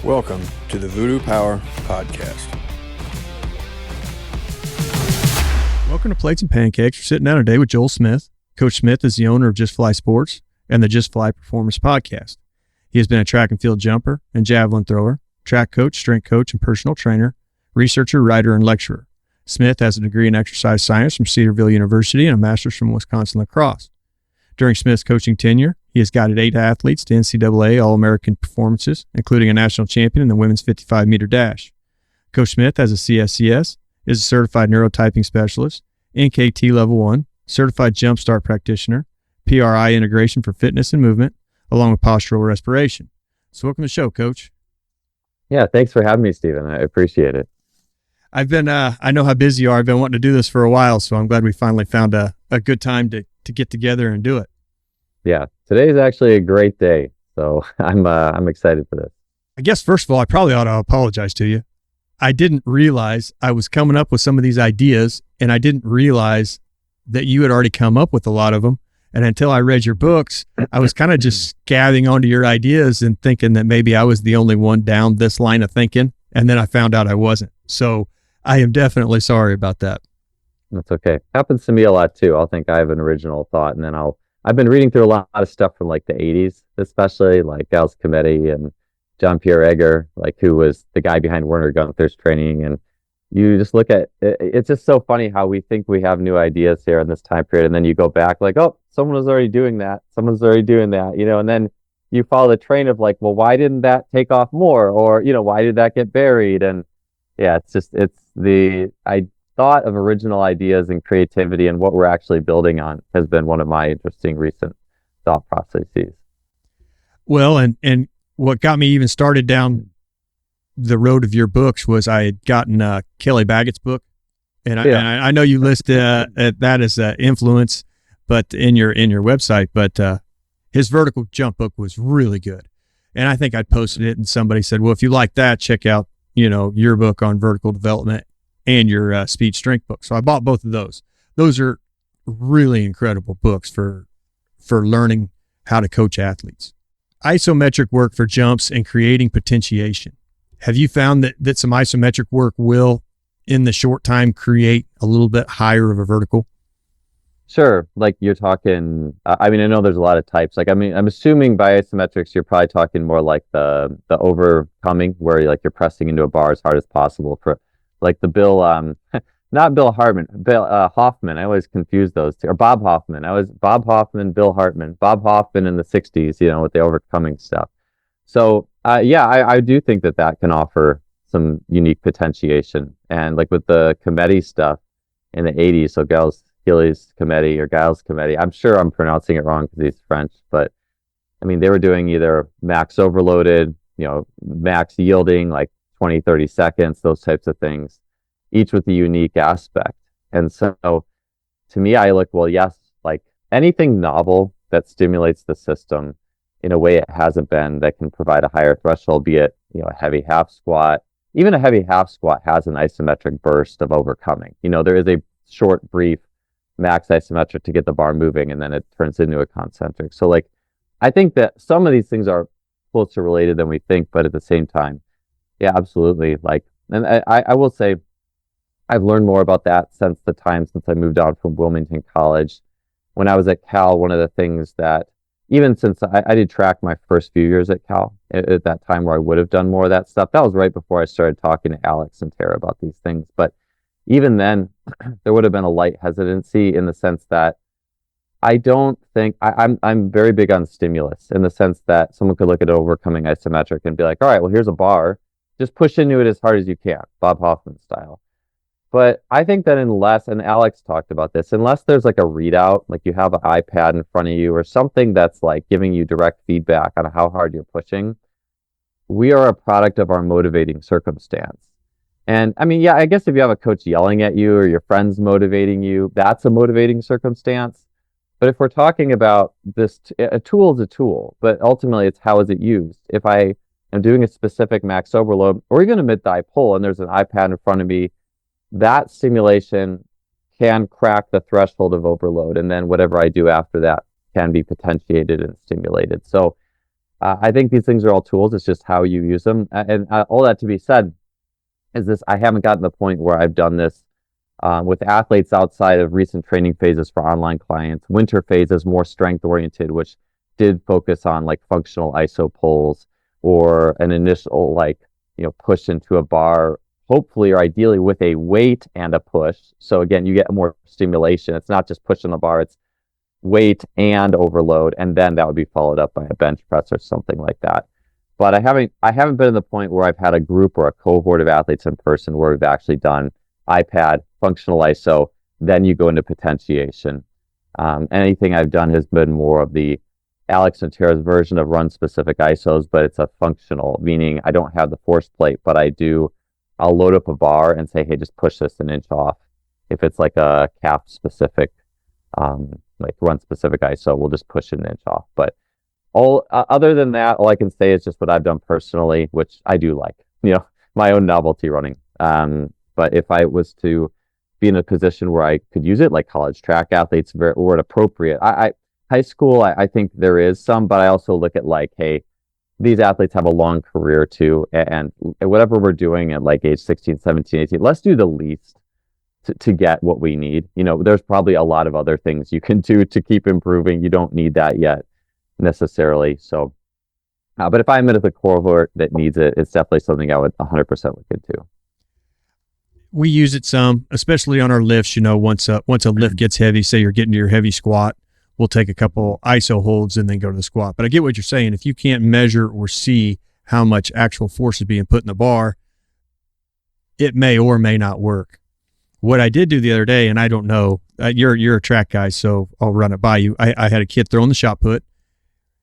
Welcome to the Voodoo Power Podcast. Welcome to Plates and Pancakes. We're sitting down today with Joel Smith. Coach Smith is the owner of Just Fly Sports and the Just Fly Performance Podcast. He has been a track and field jumper and javelin thrower, track coach, strength coach, and personal trainer, researcher, writer, and lecturer. Smith has a degree in exercise science from Cedarville University and a master's from Wisconsin Lacrosse. During Smith's coaching tenure, he has guided 8 athletes to NCAA All-American performances, including a national champion in the women's 55-meter dash. Coach Smith has a CSCS, is a Certified Neurotyping Specialist, NKT Level 1, Certified Jumpstart Practitioner, PRI Integration for fitness and movement, along with Postural Respiration. So welcome to the show, Coach. Yeah, thanks for having me, Stephen. I appreciate it. I know how busy you are. I've been wanting to do this for a while, so I'm glad we finally found a good time to get together and do it. Yeah, today is actually a great day, so I'm excited for this. I guess, first of all, I probably ought to apologize to you. I didn't realize I was coming up with some of these ideas, and I didn't realize that you had already come up with a lot of them. And until I read your books, I was kind of just scabbing onto your ideas and thinking that maybe I was the only one down this line of thinking, and then I found out I wasn't. So I am definitely sorry about that. That's okay. Happens to me a lot too. I'll think I have an original thought, and then I've been reading through a lot of stuff from like the 80s, especially like Gals Cometti and John Pierre Egger, like who was the guy behind Werner Gunther's training. And you just look at it, it's just so funny how we think we have new ideas here in this time period. And then you go back like, oh, someone was already doing that. Someone's already doing that, and then you follow the train of like, well, why didn't that take off more? Or, why did that get buried? And yeah, I thought of original ideas and creativity and what we're actually building on has been one of my interesting recent thought processes. Well, and what got me even started down the road of your books was I had gotten Kelly Baggett's book, and I know you list that as influence, but in your website, but his vertical jump book was really good, and I think I'd posted it, and somebody said, well, if you like that, check out your book on vertical development and your speed strength book. So I bought both of those. Those are really incredible books for learning how to coach athletes. Isometric work for jumps and creating potentiation. Have you found that some isometric work will, in the short time, create a little bit higher of a vertical? Sure. Like you're talking, I know there's a lot of types. I'm assuming by isometrics, you're probably talking more like the overcoming, where like you're pressing into a bar as hard as possible for like the not Bill Hartman, Bill Hoffman. I always confuse those two. Or Bob Hoffman. Bob Hoffman, Bill Hartman. Bob Hoffman in the 60s, with the overcoming stuff. So, I do think that can offer some unique potentiation. And like with the Cometti stuff in the 80s, so Giles Cometti, I'm sure I'm pronouncing it wrong because he's French, but they were doing either max overloaded, max yielding, like 20, 30 seconds, those types of things, each with a unique aspect. And so to me, I look, well, yes, like anything novel that stimulates the system in a way it hasn't been, that can provide a higher threshold, be it, a heavy half squat. Even a heavy half squat has an isometric burst of overcoming. There is a short, brief max isometric to get the bar moving, and then it turns into a concentric. So like, I think that some of these things are closer related than we think, but at the same time, yeah, absolutely. Like, and I will say, I've learned more about that since I moved on from Wilmington College. When I was at Cal, one of the things that, even since I did track my first few years at Cal, at that time where I would have done more of that stuff, that was right before I started talking to Alex and Tara about these things. But even then, there would have been a light hesitancy in the sense that I don't think I'm very big on stimulus, in the sense that someone could look at overcoming isometric and be like, all right, well, here's a bar, just push into it as hard as you can, Bob Hoffman style. But I think that unless, and Alex talked about this, unless there's like a readout, like you have an iPad in front of you or something that's like giving you direct feedback on how hard you're pushing, we are a product of our motivating circumstance. And I guess if you have a coach yelling at you or your friends motivating you, that's a motivating circumstance. But if we're talking about this, a tool is a tool, but ultimately it's how is it used. If I am doing a specific max overload or even a mid-thigh pull and there's an iPad in front of me, that stimulation can crack the threshold of overload. And then whatever I do after that can be potentiated and stimulated. So I think these things are all tools. It's just how you use them. And all that to be said is this, I haven't gotten to the point where I've done this with athletes outside of recent training phases for online clients. Winter phase is more strength oriented, which did focus on like functional iso pulls or an initial push into a bar, hopefully or ideally with a weight and a push. So again, you get more stimulation. It's not just pushing the bar, it's weight and overload, and then that would be followed up by a bench press or something like that. But I haven't been to the point where I've had a group or a cohort of athletes in person where we've actually done iPad, functional iso, then you go into potentiation. Anything I've done has been more of the Alex Natera's version of run specific isos, but it's a functional, meaning I don't have the force plate, but I'll load up a bar and say, hey, just push this an inch off. If it's like a calf specific, like run specific iso, we'll just push it an inch off. But other than that, all I can say is just what I've done personally, which I do like, my own novelty running. But if I was to be in a position where I could use it, like college track athletes, were it appropriate. High school, I think there is some, but I also look at like, hey, these athletes have a long career too, and whatever we're doing at like age 16, 17, 18, let's do the least to get what we need. There's probably a lot of other things you can do to keep improving. You don't need that yet necessarily. So, but if I'm in the cohort that needs it, it's definitely something I would 100% look into. We use it some, especially on our lifts. Once a lift gets heavy, say you're getting to your heavy squat, we'll take a couple iso holds and then go to the squat. But I get what you're saying. If you can't measure or see how much actual force is being put in the bar, it may or may not work. What I did do the other day, and I don't know, you're a track guy, so I'll run it by you. I had a kid throwing the shot put.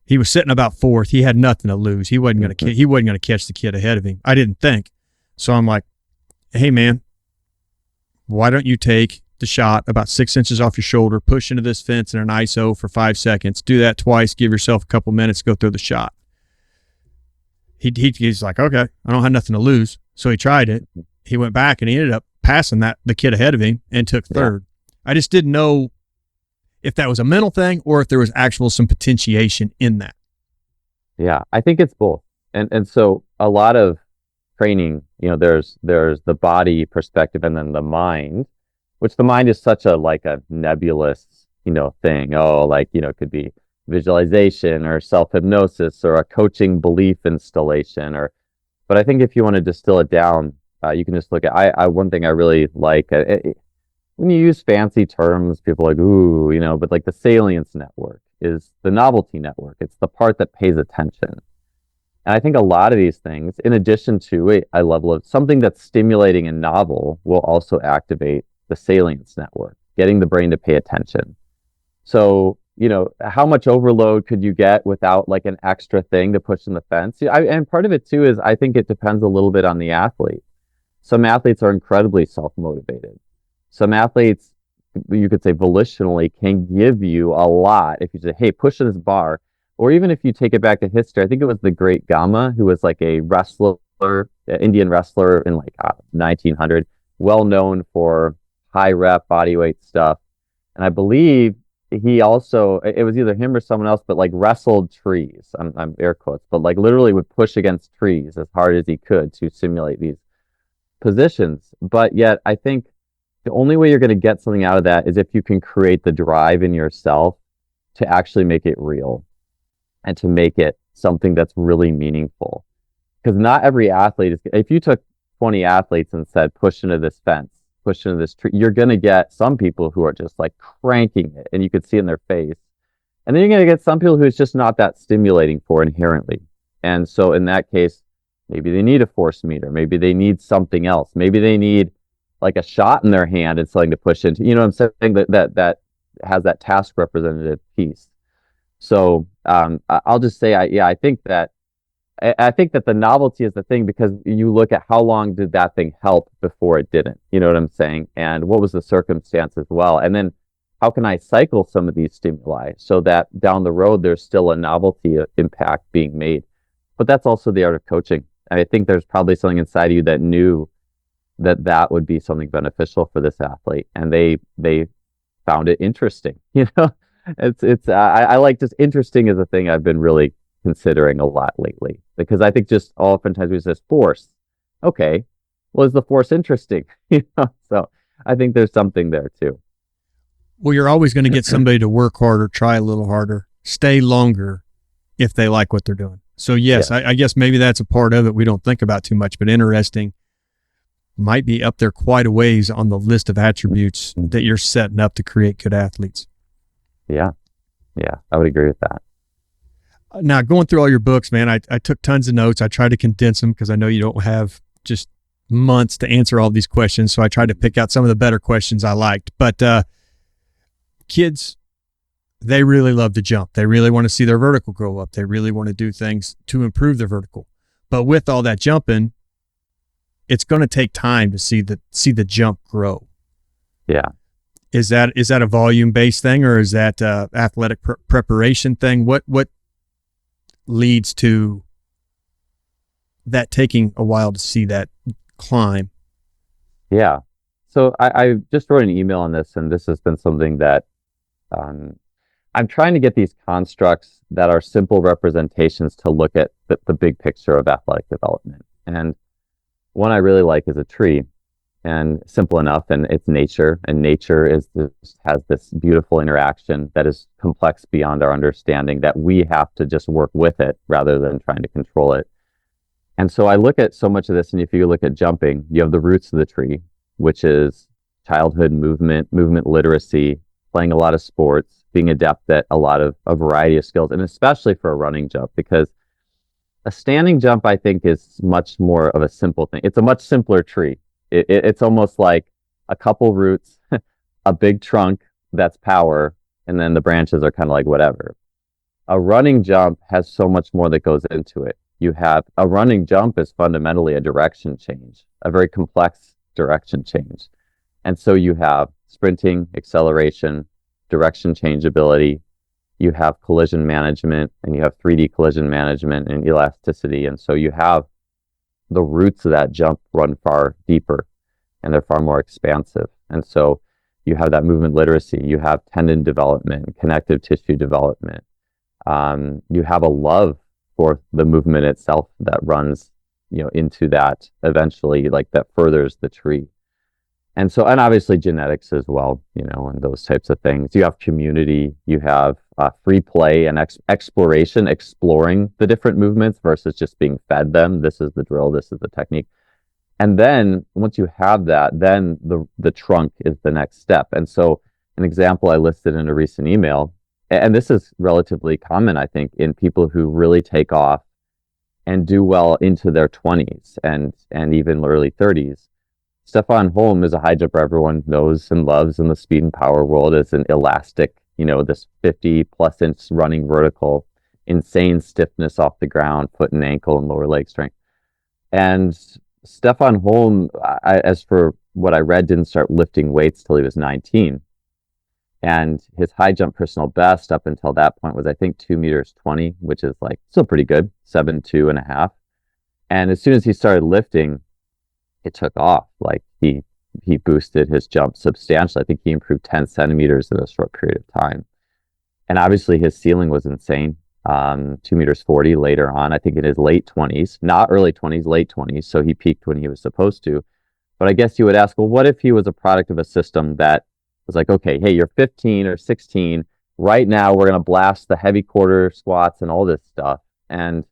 He was sitting about fourth. He had nothing to lose. He wasn't going to catch the kid ahead of him. I didn't think. So I'm like, hey man, why don't you take the shot about 6 inches off your shoulder, push into this fence in an iso for 5 seconds, do that twice, give yourself a couple minutes, go through the shot. He's like, okay, I don't have nothing to lose. So he tried it. He went back and he ended up passing the kid ahead of him and took third. Yeah. I just didn't know if that was a mental thing or if there was some potentiation in that. Yeah, I think it's both. And so a lot of training, there's the body perspective and then the mind, which the mind is such a nebulous, thing. It could be visualization or self-hypnosis or a coaching belief installation but I think if you want to distill it down, you can just look at, one thing I really like, when you use fancy terms, people are like, ooh, but like the salience network is the novelty network. It's the part that pays attention. And I think a lot of these things, in addition to a level of something that's stimulating and novel, will also activate the salience network, getting the brain to pay attention. So, how much overload could you get without like an extra thing to push in the fence? And part of it too is I think it depends a little bit on the athlete. Some athletes are incredibly self-motivated. Some athletes, you could say volitionally, can give you a lot if you say, hey, push this bar. Or even if you take it back to history, I think it was the great Gama, who was like a wrestler, Indian wrestler in 1900, well known for high rep bodyweight stuff. And I believe he also, it was either him or someone else, but wrestled trees. I'm air quotes, but literally would push against trees as hard as he could to simulate these positions. But yet I think the only way you're going to get something out of that is if you can create the drive in yourself to actually make it real and to make it something that's really meaningful. Because not every athlete is, if you took 20 athletes and said, push into this fence, push into this tree, you're going to get some people who are just cranking it and you could see in their face. And then you're going to get some people who it's just not that stimulating for inherently. And so in that case, maybe they need a force meter. Maybe they need something else. Maybe they need a shot in their hand and something to push into. You know what I'm saying? That has that task representative piece. So I'll just say, I think that the novelty is the thing, because you look at how long did that thing help before it didn't. You know what I'm saying? And what was the circumstance as well? And then how can I cycle some of these stimuli so that down the road there's still a novelty impact being made? But that's also the art of coaching. I think there's probably something inside of you that knew that would be something beneficial for this athlete, and they found it interesting. It's I like just interesting as a thing I've been really considering a lot lately, because I think just oftentimes we say force. Okay, well, is the force interesting? So I think there's something there too. Well, you're always going to get somebody to work harder, try a little harder, stay longer if they like what they're doing. So yes, I guess maybe that's a part of it we don't think about too much, but interesting. Might be up there quite a ways on the list of attributes that you're setting up to create good athletes. Yeah, I would agree with that. Now, going through all your books, man, I took tons of notes. I tried to condense them because I know you don't have just months to answer all these questions. So I tried to pick out some of the better questions I liked. But kids, they really love to jump. They really want to see their vertical grow up. They really want to do things to improve their vertical. But with all that jumping, it's going to take time to see the jump grow. Yeah. Is that a volume based thing, or is that athletic preparation thing? What leads to that taking a while to see that climb? Yeah. So I just wrote an email on this, and this has been something that I'm trying to get these constructs that are simple representations to look at the big picture of athletic development. And one I really like is a tree, and simple enough, and it's nature, and nature has this beautiful interaction that is complex beyond our understanding, that we have to just work with it rather than trying to control it. And so I look at so much of this, and if you look at jumping, you have the roots of the tree, which is childhood movement literacy, playing a lot of sports, being adept at a variety of skills, and especially for a running jump, because a standing jump, I think, is much more of a simple thing. It's a much simpler tree. It's almost like a couple roots, a big trunk that's power, and then the branches are kind of like whatever. A running jump has so much more that goes into it. A running jump is fundamentally a direction change, a very complex direction change. And so you have sprinting, acceleration, direction change ability, you have collision management, and you have 3D collision management and elasticity. And so you have the roots of that jump run far deeper, and they're far more expansive. And so you have that movement literacy, you have tendon development, connective tissue development. You have a love for the movement itself that runs, into that eventually, like that furthers the tree. And so, and obviously genetics as well, and those types of things. You have community, you have free play and exploration, exploring the different movements versus just being fed them. This is the drill, this is the technique. And then once you have that, then the trunk is the next step. And so an example I listed in a recent email, and this is relatively common, I think, in people who really take off and do well into their 20s and even early 30s. Stefan Holm is a high jumper everyone knows and loves in the speed and power world. As an elastic, this 50+ inch running vertical, insane stiffness off the ground, foot and ankle and lower leg strength. And Stefan Holm, as for what I read, didn't start lifting weights till he was 19. And his high jump personal best up until that point was, I think, 2 meters 20, which is like still pretty good, 7'2.5". And as soon as he started lifting, it took off. Like he boosted his jump substantially. I think he improved 10 centimeters in a short period of time. And obviously his ceiling was insane. 2 meters 40 later on, I think in his late 20s, not early 20s, late 20s. So he peaked when he was supposed to. But I guess you would ask, well, what if he was a product of a system that was like, okay, hey, you're 15 or 16. Right now, we're going to blast the heavy quarter squats and all this stuff. And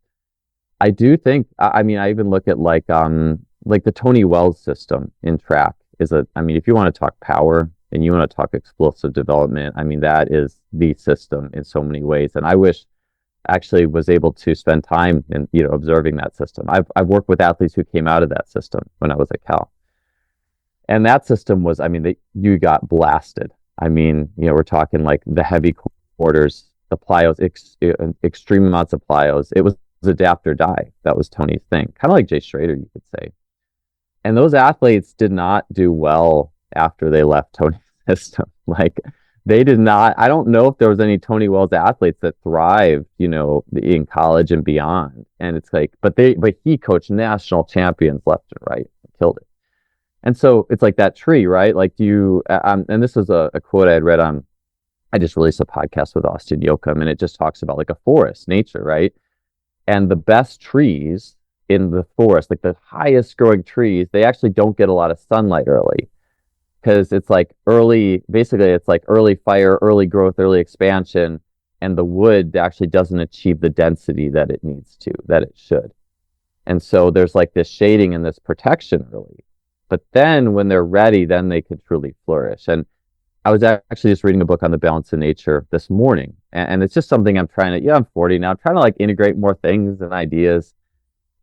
I do think, I even look at like the Tony Wells system in track if you want to talk power and you want to talk explosive development, that is the system in so many ways. And I wish actually was able to spend time in, observing that system. I've worked with athletes who came out of that system when I was at Cal. And that system was, you got blasted. We're talking like the heavy quarters, the plyos, extreme amounts of plyos. It was adapt or die. That was Tony's thing. Kind of like Jay Schrader, you could say. And those athletes did not do well after they left Tony's system. Like they did not, I don't know if there was any Tony Wells athletes that thrived, in college and beyond. And it's like, but he coached national champions left and right, killed it. And so it's like that tree, right? Like and this was a quote I had read I just released a podcast with Austin Yoakum, and it just talks about like a forest, nature, right? And the best trees in the forest, like the highest growing trees, they actually don't get a lot of sunlight early because it's like basically it's like early fire, early growth, early expansion, and the wood actually doesn't achieve the density that it needs to, that it should. And so there's like this shading and this protection early. But then when they're ready, then they can truly flourish. And I was actually just reading a book on the balance of nature this morning. And it's just something I'm trying to, I'm 40 now, I'm trying to like integrate more things and ideas.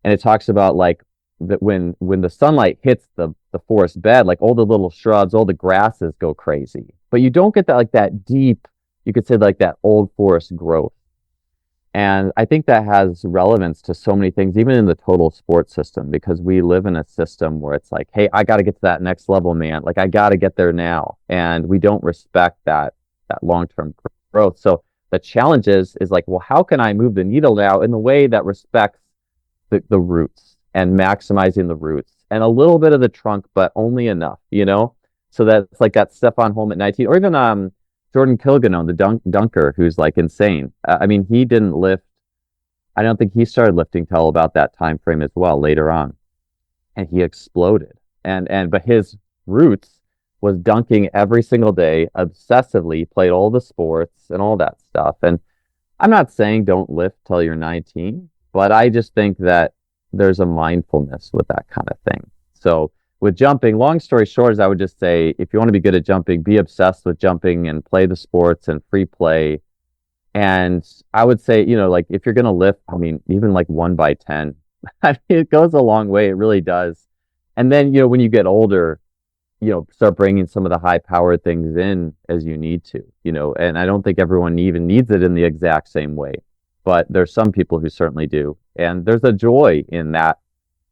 And it talks about like that when the sunlight hits the forest bed, like all the little shrubs, all the grasses go crazy. But you don't get that like that deep, you could say like that old forest growth. And I think that has relevance to so many things, even in the total sports system, because we live in a system where it's like, hey, I got to get to that next level, man. Like I got to get there now. And we don't respect that long-term growth. So the challenge is like, well, how can I move the needle now in the way that respects the roots and maximizing the roots and a little bit of the trunk, but only enough, So that's like that Stefan Holm at 19, or even Jordan Kilgannon, the dunker, who's like insane. I mean, he didn't lift. I don't think he started lifting till about that time frame as well later on, and he exploded. But his roots was dunking every single day, obsessively, played all the sports and all that stuff. And I'm not saying don't lift till you're 19, but I just think that there's a mindfulness with that kind of thing. So with jumping, long story short is I would just say, if you want to be good at jumping, be obsessed with jumping and play the sports and free play. And I would say, like if you're going to lift, I mean, even like 1x10, I mean, it goes a long way. It really does. And then, when you get older, start bringing some of the high powered things in as you need to, and I don't think everyone even needs it in the exact same way, but there's some people who certainly do. And there's a joy in that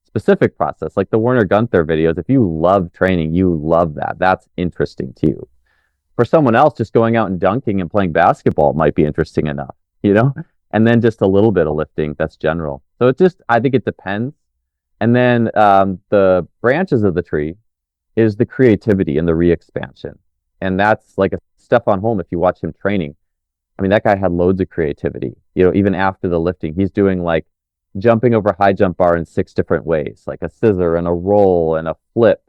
specific process, like the Werner Gunther videos. If you love training, you love that. That's interesting to you. For someone else, just going out and dunking and playing basketball might be interesting enough, and then just a little bit of lifting, that's general. So I think it depends. And then the branches of the tree is the creativity and the re-expansion. And that's like a Stefan Holm, if you watch him training, I mean, that guy had loads of creativity, even after the lifting, he's doing like jumping over high jump bar in 6 different ways, like a scissor and a roll and a flip.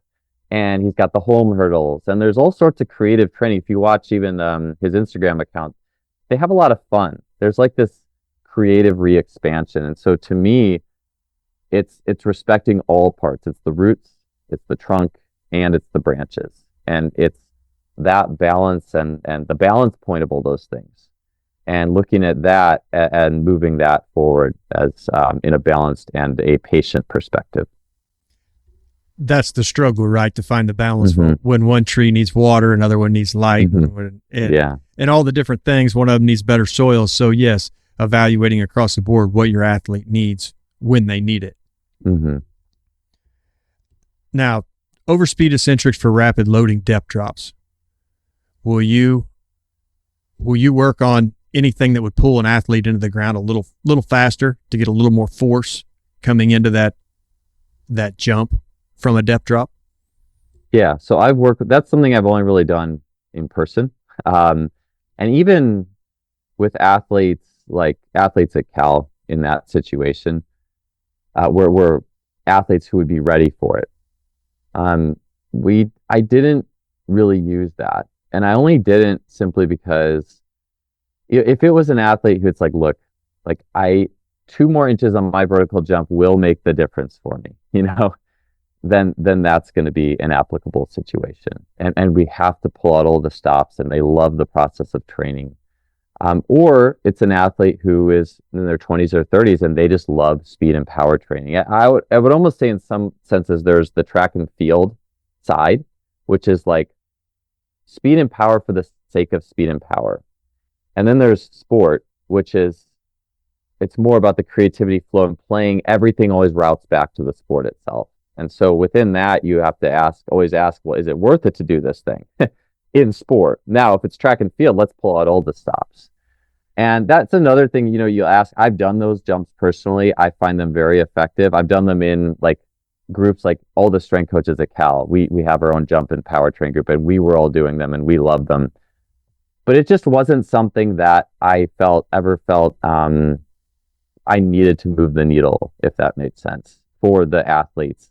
And he's got the Holm hurdles, and there's all sorts of creative training. If you watch even his Instagram account, they have a lot of fun. There's like this creative re-expansion. And so to me, it's respecting all parts. It's the roots, it's the trunk, and it's the branches. And it's that balance and the balance point of all those things. And looking at that and moving that forward as in a balanced and a patient perspective. That's the struggle, right? To find the balance Mm-hmm. when one tree needs water, another one needs light, Mm-hmm. and all the different things. One of them needs better soil. So yes, evaluating across the board what your athlete needs when they need it. Mm-hmm. Now, overspeed eccentrics for rapid loading depth drops. Will you work on anything that would pull an athlete into the ground a little faster to get a little more force coming into that jump from a depth drop? Yeah, so that's something I've only really done in person. And even with athletes at Cal in that situation, were athletes who would be ready for it. I didn't really use that. And I only didn't simply because if it was an athlete who it's like, look, like 2 more inches on my vertical jump will make the difference for me, then that's going to be an applicable situation. And we have to pull out all the stops, and they love the process of training. Or it's an athlete who is in their 20s or 30s and they just love speed and power training. I would almost say in some senses there's the track and field side, which is like speed and power for the sake of speed and power. And then there's sport, which is, it's more about the creativity flow and playing. Everything always routes back to the sport itself. And so within that, you have to always ask, well, is it worth it to do this thing in sport? Now, if it's track and field, let's pull out all the stops. And that's another thing, you ask. I've done those jumps personally. I find them very effective. I've done them in like groups, like all the strength coaches at Cal. We have our own jump and power train group, and we were all doing them and we loved them. But it just wasn't something that I ever felt I needed to move the needle, if that made sense, for the athletes.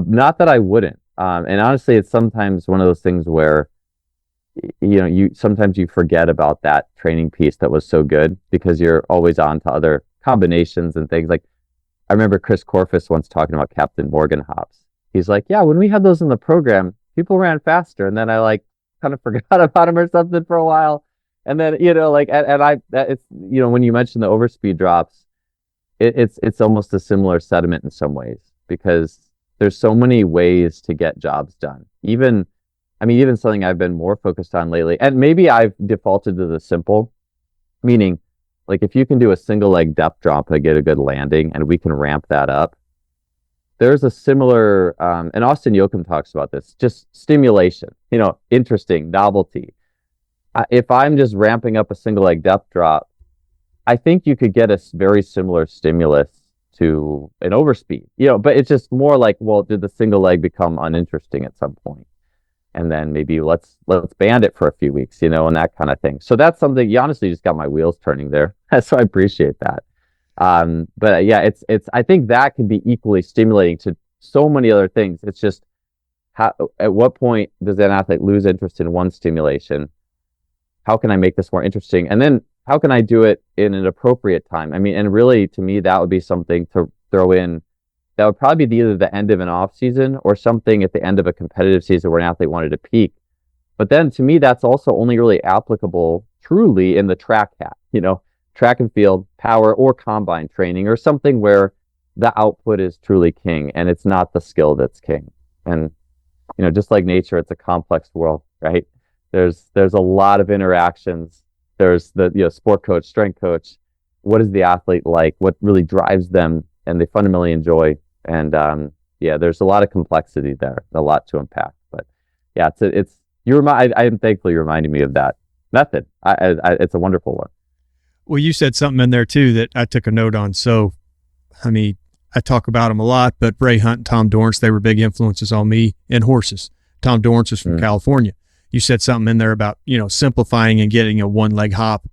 Not that I wouldn't. And honestly, it's sometimes one of those things where, you sometimes you forget about that training piece that was so good because you're always on to other combinations and things. Like I remember Chris Corfus once talking about Captain Morgan hops. He's like, yeah, when we had those in the program, people ran faster. And then I like kind of forgot about him or something for a while. And then, it's, when you mentioned the overspeed drops, it's almost a similar sentiment in some ways, because there's so many ways to get jobs done. Even something I've been more focused on lately, and maybe I've defaulted to the simple, meaning like if you can do a single leg depth drop and get a good landing and we can ramp that up, there's a similar, and Austin Yoakum talks about this, just stimulation, interesting, novelty. If I'm just ramping up a single leg depth drop, I think you could get a very similar stimulus to an overspeed, but it's just more like, well, did the single leg become uninteresting at some point? And then maybe let's band it for a few weeks, and that kind of thing. So that's something, you honestly just got my wheels turning there. So I appreciate that. But yeah, I think that can be equally stimulating to so many other things. It's just at what point does an athlete lose interest in one stimulation? How can I make this more interesting? And then how can I do it in an appropriate time? And really to me, that would be something to throw in. That would probably be either the end of an off season or something at the end of a competitive season where an athlete wanted to peak. But then to me, that's also only really applicable truly in the track hat, track and field, power, or combine training, or something where the output is truly king and it's not the skill that's king. And, just like nature, it's a complex world, right? There's a lot of interactions. There's the sport coach, strength coach. What is the athlete like? What really drives them and they fundamentally enjoy? And there's a lot of complexity there, a lot to unpack. But yeah, I'm thankful you reminded me of that method. It's a wonderful one. Well, you said something in there too that I took a note on. So, I talk about them a lot, but Ray Hunt and Tom Dorrance, they were big influences on me in horses. Tom Dorrance was from California. You said something in there about, simplifying and getting a one leg hop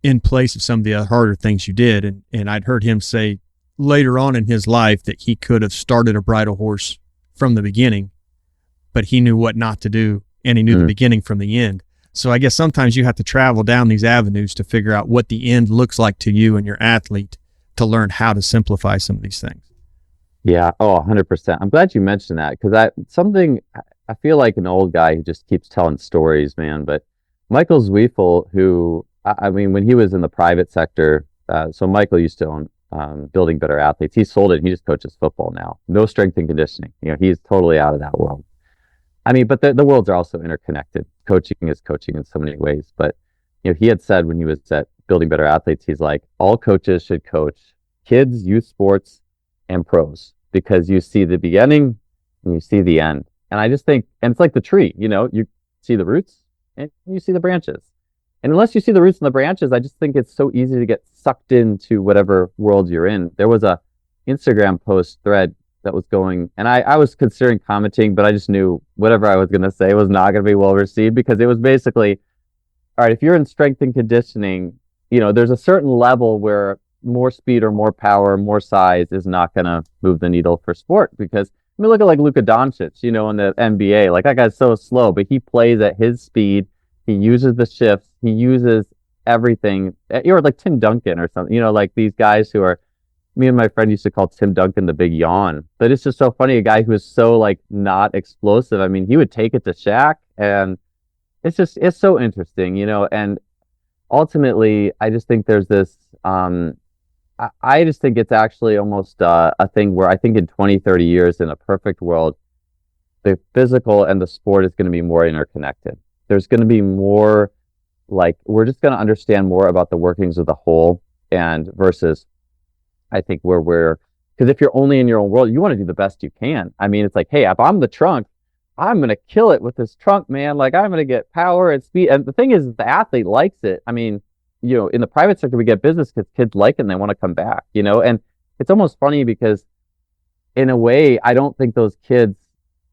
in place of some of the other harder things you did. And I'd heard him say later on in his life that he could have started a bridle horse from the beginning, but he knew what not to do, and he knew the beginning from the end. So I guess sometimes you have to travel down these avenues to figure out what the end looks like to you and your athlete to learn how to simplify some of these things. Yeah. Oh, 100%. I'm glad you mentioned that, because I feel like an old guy who just keeps telling stories, man. But Michael Zwiefel, who, when he was in the private sector, so Michael used to own Building Better Athletes. He sold it and he just coaches football now. No strength and conditioning. He's totally out of that world. But the worlds are also interconnected. Coaching is coaching in so many ways. But, he had said when he was at Building Better Athletes, he's like, all coaches should coach kids, youth sports, and pros, because you see the beginning and you see the end. And I just think, and it's like the tree, you see the roots and you see the branches. And unless you see the roots and the branches, I just think it's so easy to get sucked into whatever world you're in. There was a Instagram post thread that was going, and I was considering commenting, but I just knew whatever I was going to say was not going to be well received, because it was basically, all right, if you're in strength and conditioning, there's a certain level where more speed or more power, more size is not going to move the needle for sport. Because look at like Luka Doncic, in the NBA, like that guy's so slow, but he plays at his speed. He uses the shifts. He uses everything. Or like Tim Duncan or something, like these guys who are, me and my friend used to call Tim Duncan the big yawn. But it's just so funny, a guy who is so like not explosive. He would take it to Shaq, and it's so interesting, and ultimately I just think there's this, I just think it's actually almost a thing where I think in 20, 30 years, in a perfect world, the physical and the sport is going to be more interconnected. There's going to be more, like, we're just going to understand more about the workings of the whole, and versus, I think, because if you're only in your own world, you want to do the best you can. It's like, hey, if I'm the trunk, I'm going to kill it with this trunk, man. Like, I'm going to get power and speed. And the thing is, the athlete likes it. In the private sector, we get business because kids like it and they want to come back, and it's almost funny because in a way, I don't think those kids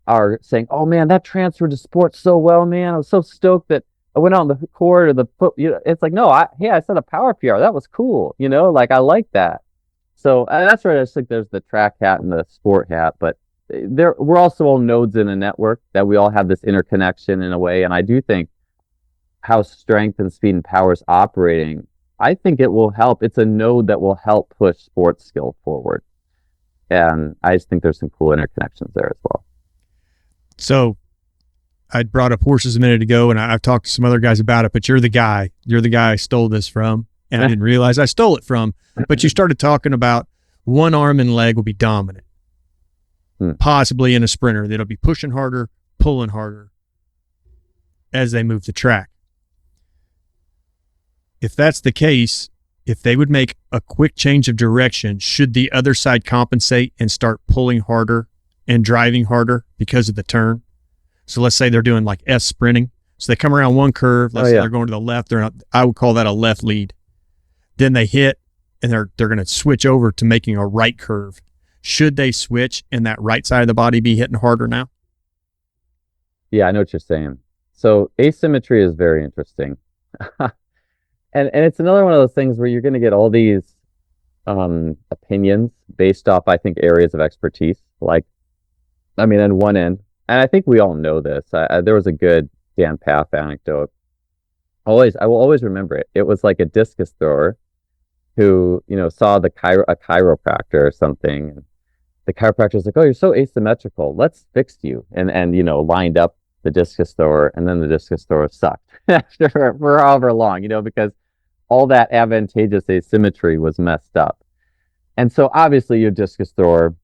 are saying, oh man, that transferred to sports so well, man. I was so stoked that I went on the court or the foot, it's like, no, I set a power PR. That was cool. Like I like that. So that's right. I just think there's the track hat and the sport hat, but we're also all nodes in a network that we all have this interconnection in a way. And I do think how strength and speed and power is operating, I think it will help. It's a node that will help push sports skill forward. And I just think there's some cool interconnections there as well. So I brought up horses a minute ago, and I've talked to some other guys about it, but you're the guy I stole this from, and I didn't realize I stole it from. But you started talking about one arm and leg will be dominant, possibly in a sprinter. That'll be pushing harder, pulling harder as they move the track. If that's the case, if they would make a quick change of direction, should the other side compensate and start pulling harder and driving harder because of the turn? So let's say they're doing like S sprinting. So they come around one curve. Let's say they're going to the left. I would call that a left lead. Then they hit, and they're going to switch over to making a right curve. Should they switch and that right side of the body be hitting harder now? Yeah, I know what you're saying. So asymmetry is very interesting. And it's another one of those things where you're going to get all these opinions based off, I think, areas of expertise. Like, I mean, on one end, and I think we all know this. There was a good Dan Paff anecdote. I will always remember it. It was like a discus thrower who, saw a chiropractor or something. And the chiropractor was like, "Oh, you're so asymmetrical. Let's fix you." And lined up the discus thrower, and then the discus thrower sucked after for however long, because all that advantageous asymmetry was messed up. And so obviously your discus thrower,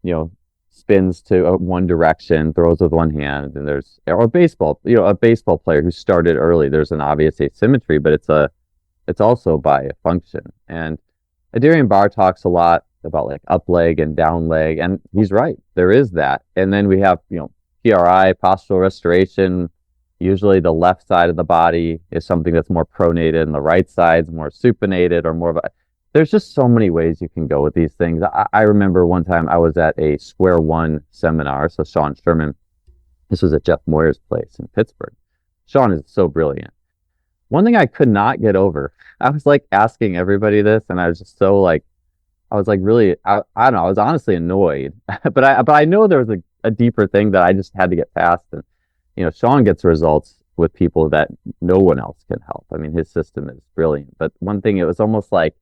spins to one direction, throws with one hand, and a baseball player who started early, there's an obvious asymmetry, but it's also by function. And Adrian Barr talks a lot about like up leg and down leg, and he's right. There is that. And then we have, PRI, postural restoration. Usually the left side of the body is something that's more pronated and the right side's more supinated or more of there's just so many ways you can go with these things. I remember one time I was at a Square One seminar. So Sean Sherman, this was at Jeff Moyer's place in Pittsburgh. Sean is so brilliant. One thing I could not get over, I was like asking everybody this, and I was just so like, I was like really, I don't know, I was honestly annoyed, but I know there was a deeper thing that I just had to get past. And Sean gets results with people that no one else can help. I mean, his system is brilliant. But one thing, it was almost like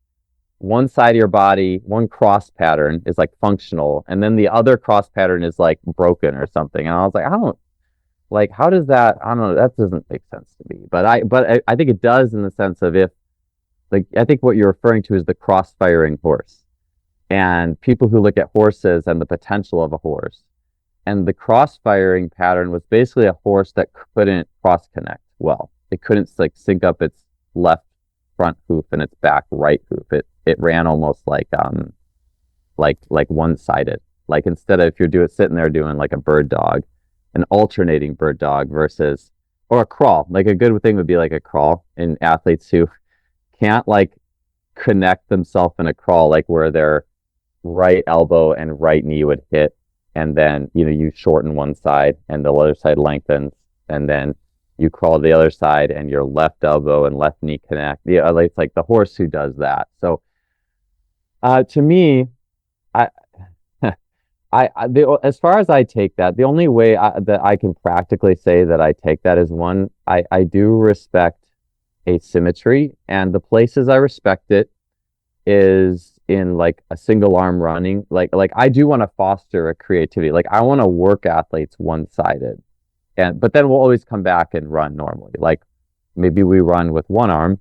one side of your body, one cross pattern is like functional, and then the other cross pattern is like broken or something. And I was like, how does that? I don't know. That doesn't make sense to me. But I think it does in the sense of I think what you're referring to is the cross-firing horse, and people who look at horses and the potential of a horse. And the cross-firing pattern was basically a horse that couldn't cross-connect well. It couldn't like sync up its left front hoof and its back right hoof. It ran almost like one-sided. Like instead of if you're sitting there doing like a bird dog, an alternating bird dog versus or a crawl. Like a good thing would be like a crawl in athletes who can't like connect themselves in a crawl, like where their right elbow and right knee would hit. And then, you shorten one side and the other side lengthens, and then you crawl to the other side and your left elbow and left knee connect. Yeah, it's like the horse who does that. So, to me, as far as I take that, the only way that I can practically say that I take that is one, I do respect asymmetry, and the places I respect it is in like a single arm running. Like I do want to foster a creativity. Like I want to work athletes one-sided, but then we'll always come back and run normally. Like maybe we run with one arm,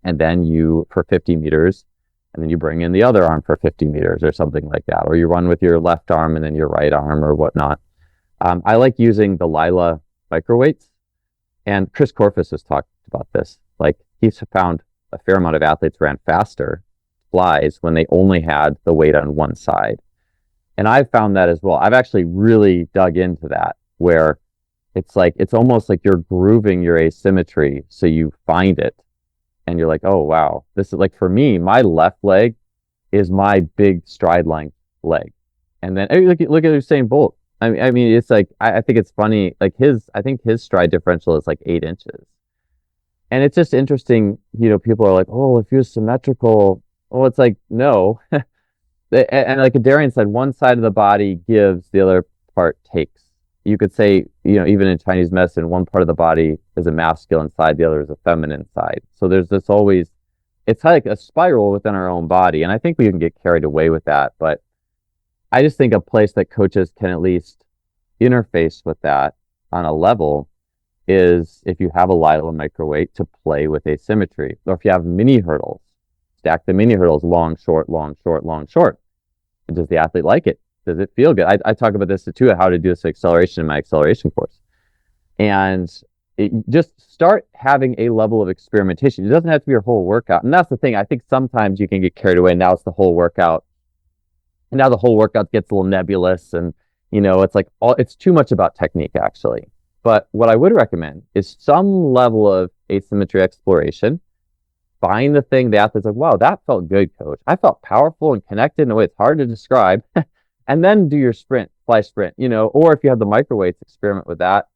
and then for 50 meters, and then you bring in the other arm for 50 meters or something like that. Or you run with your left arm and then your right arm or whatnot. I like using the Lila microweights, and Chris Korfus has talked about this. Like he's found a fair amount of athletes ran faster flies when they only had the weight on one side. And I've found that as well. I've actually really dug into that, where it's almost like you're grooving your asymmetry so you find it and you're like, oh wow, this is like, for me, my left leg is my big stride length leg. And then look at Usain Bolt. I mean it's like I think it's funny, like I think his stride differential is like 8 inches. And it's just interesting, people are like, oh, if you're symmetrical, well, it's like, no. And like Darian said, one side of the body gives, the other part takes. You could say, even in Chinese medicine, one part of the body is a masculine side, the other is a feminine side. So there's this always, it's like a spiral within our own body. And I think we can get carried away with that. But I just think a place that coaches can at least interface with that on a level is if you have a Lila microweight to play with asymmetry, or if you have mini hurdles, stack the mini hurdles, long, short, long, short, long, short. And does the athlete like it? Does it feel good? I talk about this too, how to do this acceleration in my acceleration course. And just start having a level of experimentation. It doesn't have to be your whole workout. And that's the thing. I think sometimes you can get carried away. Now it's the whole workout. And now the whole workout gets a little nebulous. And, it's like, it's too much about technique, actually. But what I would recommend is some level of asymmetry exploration. Find the thing the athlete's like, wow, that felt good, coach. I felt powerful and connected in a way it's hard to describe. And then do your fly sprint, or if you have the microweights, experiment with that.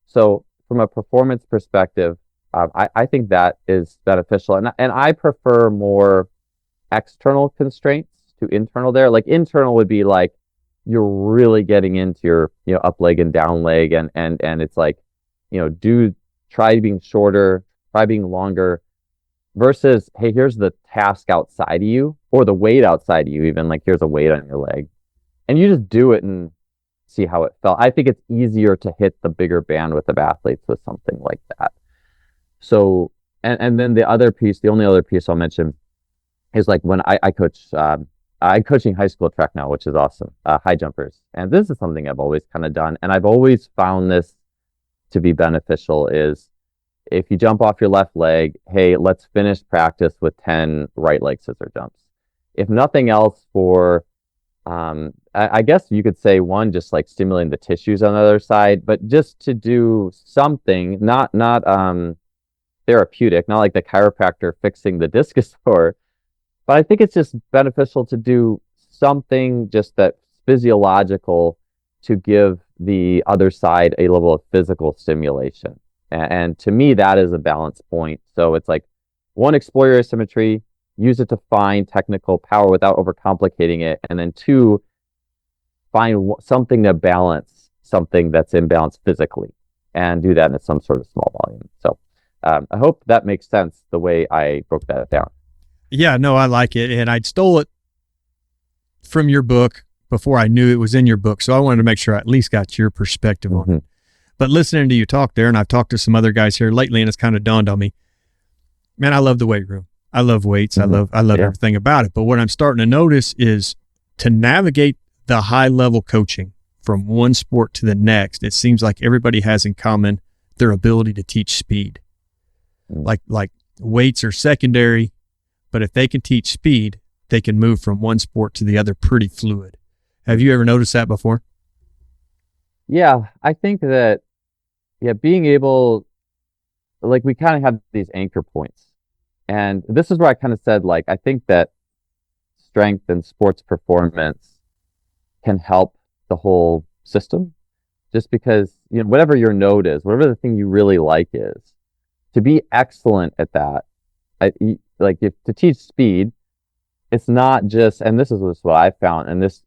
So from a performance perspective, I think that is beneficial. And I prefer more external constraints to internal there. Like internal would be like, you're really getting into your, up leg and down leg. And it's like, try being shorter, try being longer versus, hey, here's the task outside of you or the weight outside of you, even like here's a weight on your leg. And you just do it and see how it felt. I think it's easier to hit the bigger bandwidth of athletes with something like that. So, and then the only other piece I'll mention is like when I coach, I'm coaching high school track now, which is awesome, high jumpers. And this is something I've always kind of done. And I've always found this to be beneficial is if you jump off your left leg, hey, let's finish practice with 10 right leg scissor jumps. If nothing else for, I guess you could say one, just like stimulating the tissues on the other side, but just to do something, not therapeutic, not like the chiropractor fixing the discus sore, but I think it's just beneficial to do something just that's physiological to give the other side a level of physical stimulation. And to me, that is a balance point. So it's like, one, explore your asymmetry, use it to find technical power without overcomplicating it. And then two, find something to balance something that's imbalanced physically and do that in some sort of small volume. So I hope that makes sense the way I broke that down. Yeah, no, I like it. And I stole it from your book before I knew it was in your book. So I wanted to make sure I at least got your perspective on it. But listening to you talk there, and I've talked to some other guys here lately, and it's kind of dawned on me, man, I love the weight room. I love weights. I love everything about it. But what I'm starting to notice is to navigate the high level coaching from one sport to the next, it seems like everybody has in common their ability to teach speed. Like weights are secondary, but if they can teach speed, they can move from one sport to the other pretty fluid. Have you ever noticed that before? Yeah, I think that, being able, like we kind of have these anchor points. And this is where I kind of said, like, I think that strength and sports performance can help the whole system just because, whatever your node is, whatever the thing you really like is, to be excellent at that, to teach speed, it's not just, and this is what I found, and this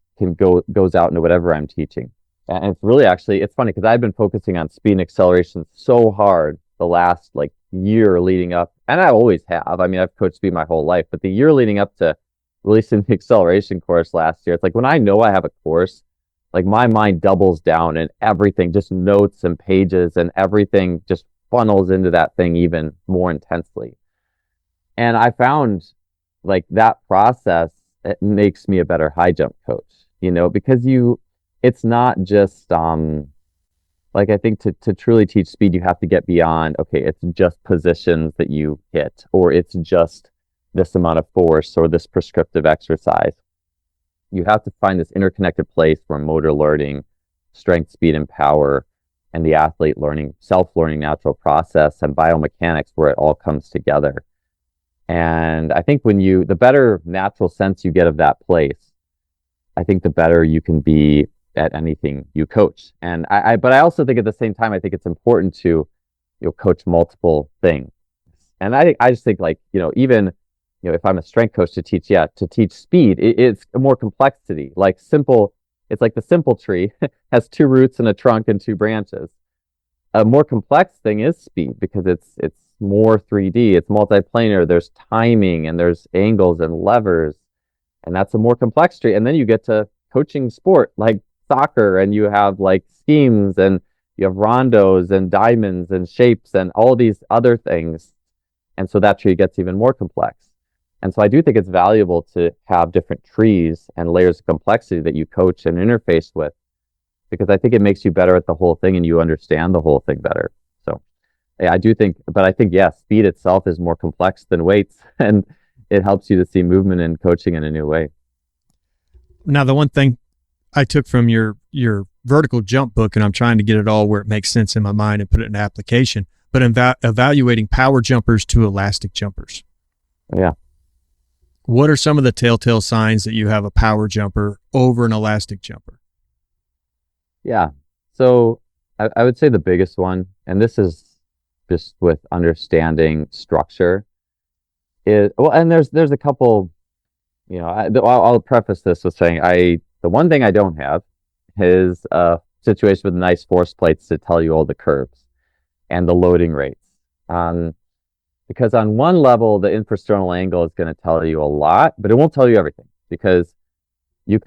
goes out into whatever I'm teaching. And it's really it's funny because I've been focusing on speed and acceleration so hard the last year leading up, and I always have. I mean, I've coached speed my whole life, but the year leading up to releasing the acceleration course last year, it's like when I know I have a course, like my mind doubles down and everything, just notes and pages and everything just funnels into that thing even more intensely. And I found that process, it makes me a better high jump coach, because it's not just, I think to truly teach speed, you have to get beyond, okay, it's just positions that you hit, or it's just this amount of force or this prescriptive exercise. You have to find this interconnected place where motor learning, strength, speed, and power, and the athlete learning, self-learning natural process and biomechanics, where it all comes together. And I think the better natural sense you get of that place, I think the better you can be at anything you coach. And but I also think at the same time, I think it's important to coach multiple things. And I just think like, even, if I'm a strength coach to teach speed, it's more complexity, like simple. It's like the simple tree has two roots and a trunk and two branches. A more complex thing is speed because it's more 3D, it's multiplanar, there's timing and there's angles and levers, and that's a more complex tree. And then you get to coaching sport like soccer, and you have like schemes, and you have rondos and diamonds and shapes and all these other things. And so that tree gets even more complex. And so I do think it's valuable to have different trees and layers of complexity that you coach and interface with, because I think it makes you better at the whole thing and you understand the whole thing better. So yeah, I think, speed itself is more complex than weights, and it helps you to see movement and coaching in a new way. Now, the one thing I took from your vertical jump book, and I'm trying to get it all where it makes sense in my mind and put it in application, but evaluating power jumpers to elastic jumpers. Yeah. What are some of the telltale signs that you have a power jumper over an elastic jumper? Yeah. So I would say the biggest one, and this is just with understanding structure, is, well, and there's a couple, I'll preface this with saying the one thing I don't have is a situation with nice force plates to tell you all the curves and the loading rates. Because on one level, the infrasternal angle is going to tell you a lot, but it won't tell you everything, because you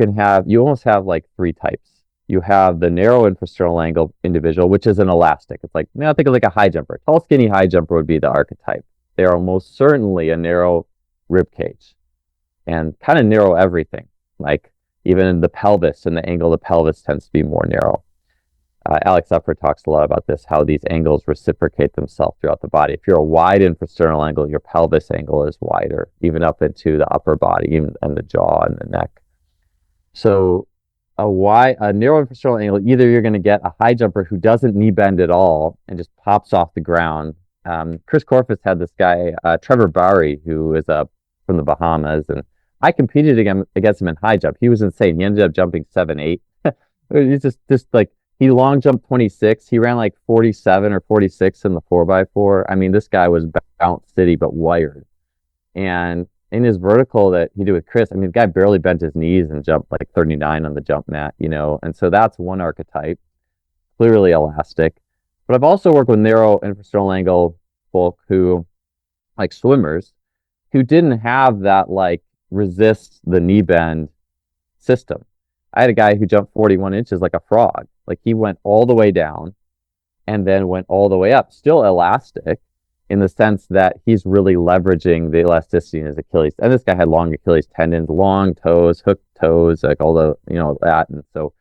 almost have like three types. You have the narrow infrasternal angle individual, which is an elastic. It's like, think of like a high jumper. Tall, skinny high jumper would be the archetype. They are almost certainly a narrow rib cage and kind of narrow everything. Like even in the pelvis, and the angle of the pelvis tends to be more narrow. Alex Upper talks a lot about this, how these angles reciprocate themselves throughout the body. If you're a wide infrasternal angle, your pelvis angle is wider, even up into the upper body, even and the jaw and the neck. So a narrow infrasternal angle, either you're going to get a high jumper who doesn't knee bend at all and just pops off the ground. Chris Korfis had this guy, Trevor Barry, who is from the Bahamas, and I competed against him in high jump. He was insane. He ended up jumping 7'8". He's just like, he long jumped 26. He ran like 47 or 46 in the 4x4. I mean, this guy was bounce city, but wired. And in his vertical that he did with Chris, I mean, the guy barely bent his knees and jumped like 39 on the jump mat, and so that's one archetype, clearly elastic. But I've also worked with narrow infrasternal angle folk who, like swimmers, who didn't have that like resist the knee bend system. I had a guy who jumped 41 inches like a frog. Like he went all the way down and then went all the way up, still elastic, in the sense that he's really leveraging the elasticity in his Achilles. And this guy had long Achilles tendons, long toes, hooked toes, like all the, that. And so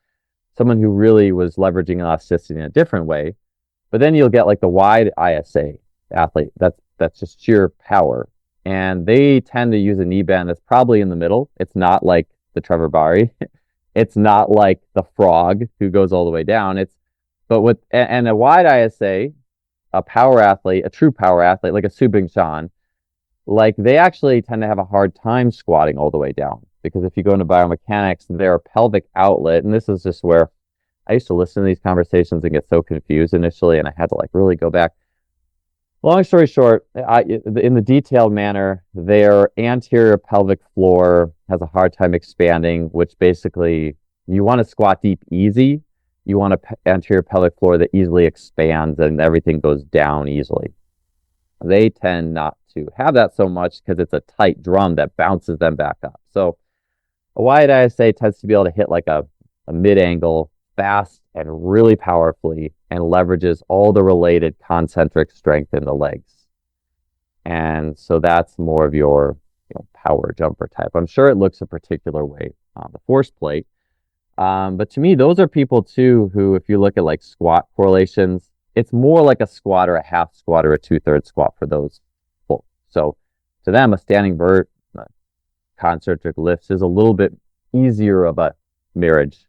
someone who really was leveraging elasticity in a different way. But then you'll get like the wide ISA athlete. That's just sheer power. And they tend to use a knee bend that's probably in the middle. It's not like the Trevor Barry. It's not like the frog who goes all the way down. And a wide ISA, a power athlete, a true power athlete, like a Subing Shan, like they actually tend to have a hard time squatting all the way down, because if you go into biomechanics, their pelvic outlet, and this is just where I used to listen to these conversations and get so confused initially, and I had to like really go back. Long story short, in the detailed manner, their anterior pelvic floor has a hard time expanding, which basically you want to squat deep easy. You want an anterior pelvic floor that easily expands and everything goes down easily. They tend not to have that so much because it's a tight drum that bounces them back up. So a wide ISA tends to be able to hit like a mid-angle fast and really powerfully, and leverages all the related concentric strength in the legs. And so that's more of your power jumper type. I'm sure it looks a particular way on the force plate. But to me, those are people too who, if you look at like squat correlations, it's more like a squat or a half squat or a 2/3 squat for those folks. So to them, a standing vert, concentric lifts is a little bit easier of a marriage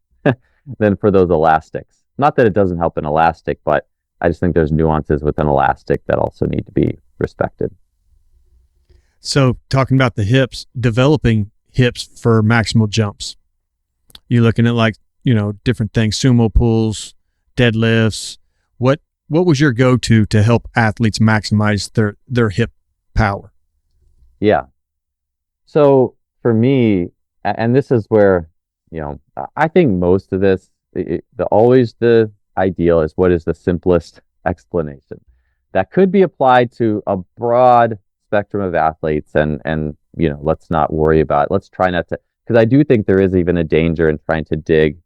than for those elastics. Not that it doesn't help an elastic, but I just think there's nuances with an elastic that also need to be respected. So talking about the hips, developing hips for maximal jumps. You're looking at like, different things, sumo pulls, deadlifts. What was your go-to to help athletes maximize their hip power? Yeah. So for me, and this is where, I think most of this, always the ideal is what is the simplest explanation that could be applied to a broad spectrum of athletes. And let's not worry about it. Let's try not to, because I do think there is even a danger in trying to dig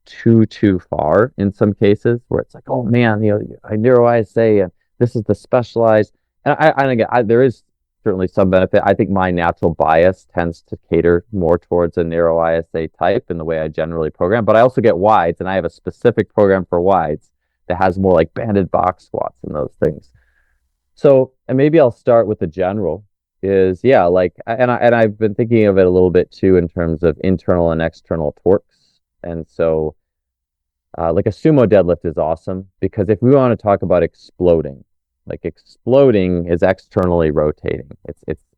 too far in some cases where it's like, oh man, I neuro ISA and this is the specialized. And again, there is certainly some benefit. I think my natural bias tends to cater more towards a narrow ISA type in the way I generally program, but I also get wides, and I have a specific program for wides that has more like banded box squats and those things. So, and maybe I'll start with the general is, and I've been thinking of it a little bit too in terms of internal and external torques. And so, like a sumo deadlift is awesome because if we want to talk about exploding, like exploding is externally rotating.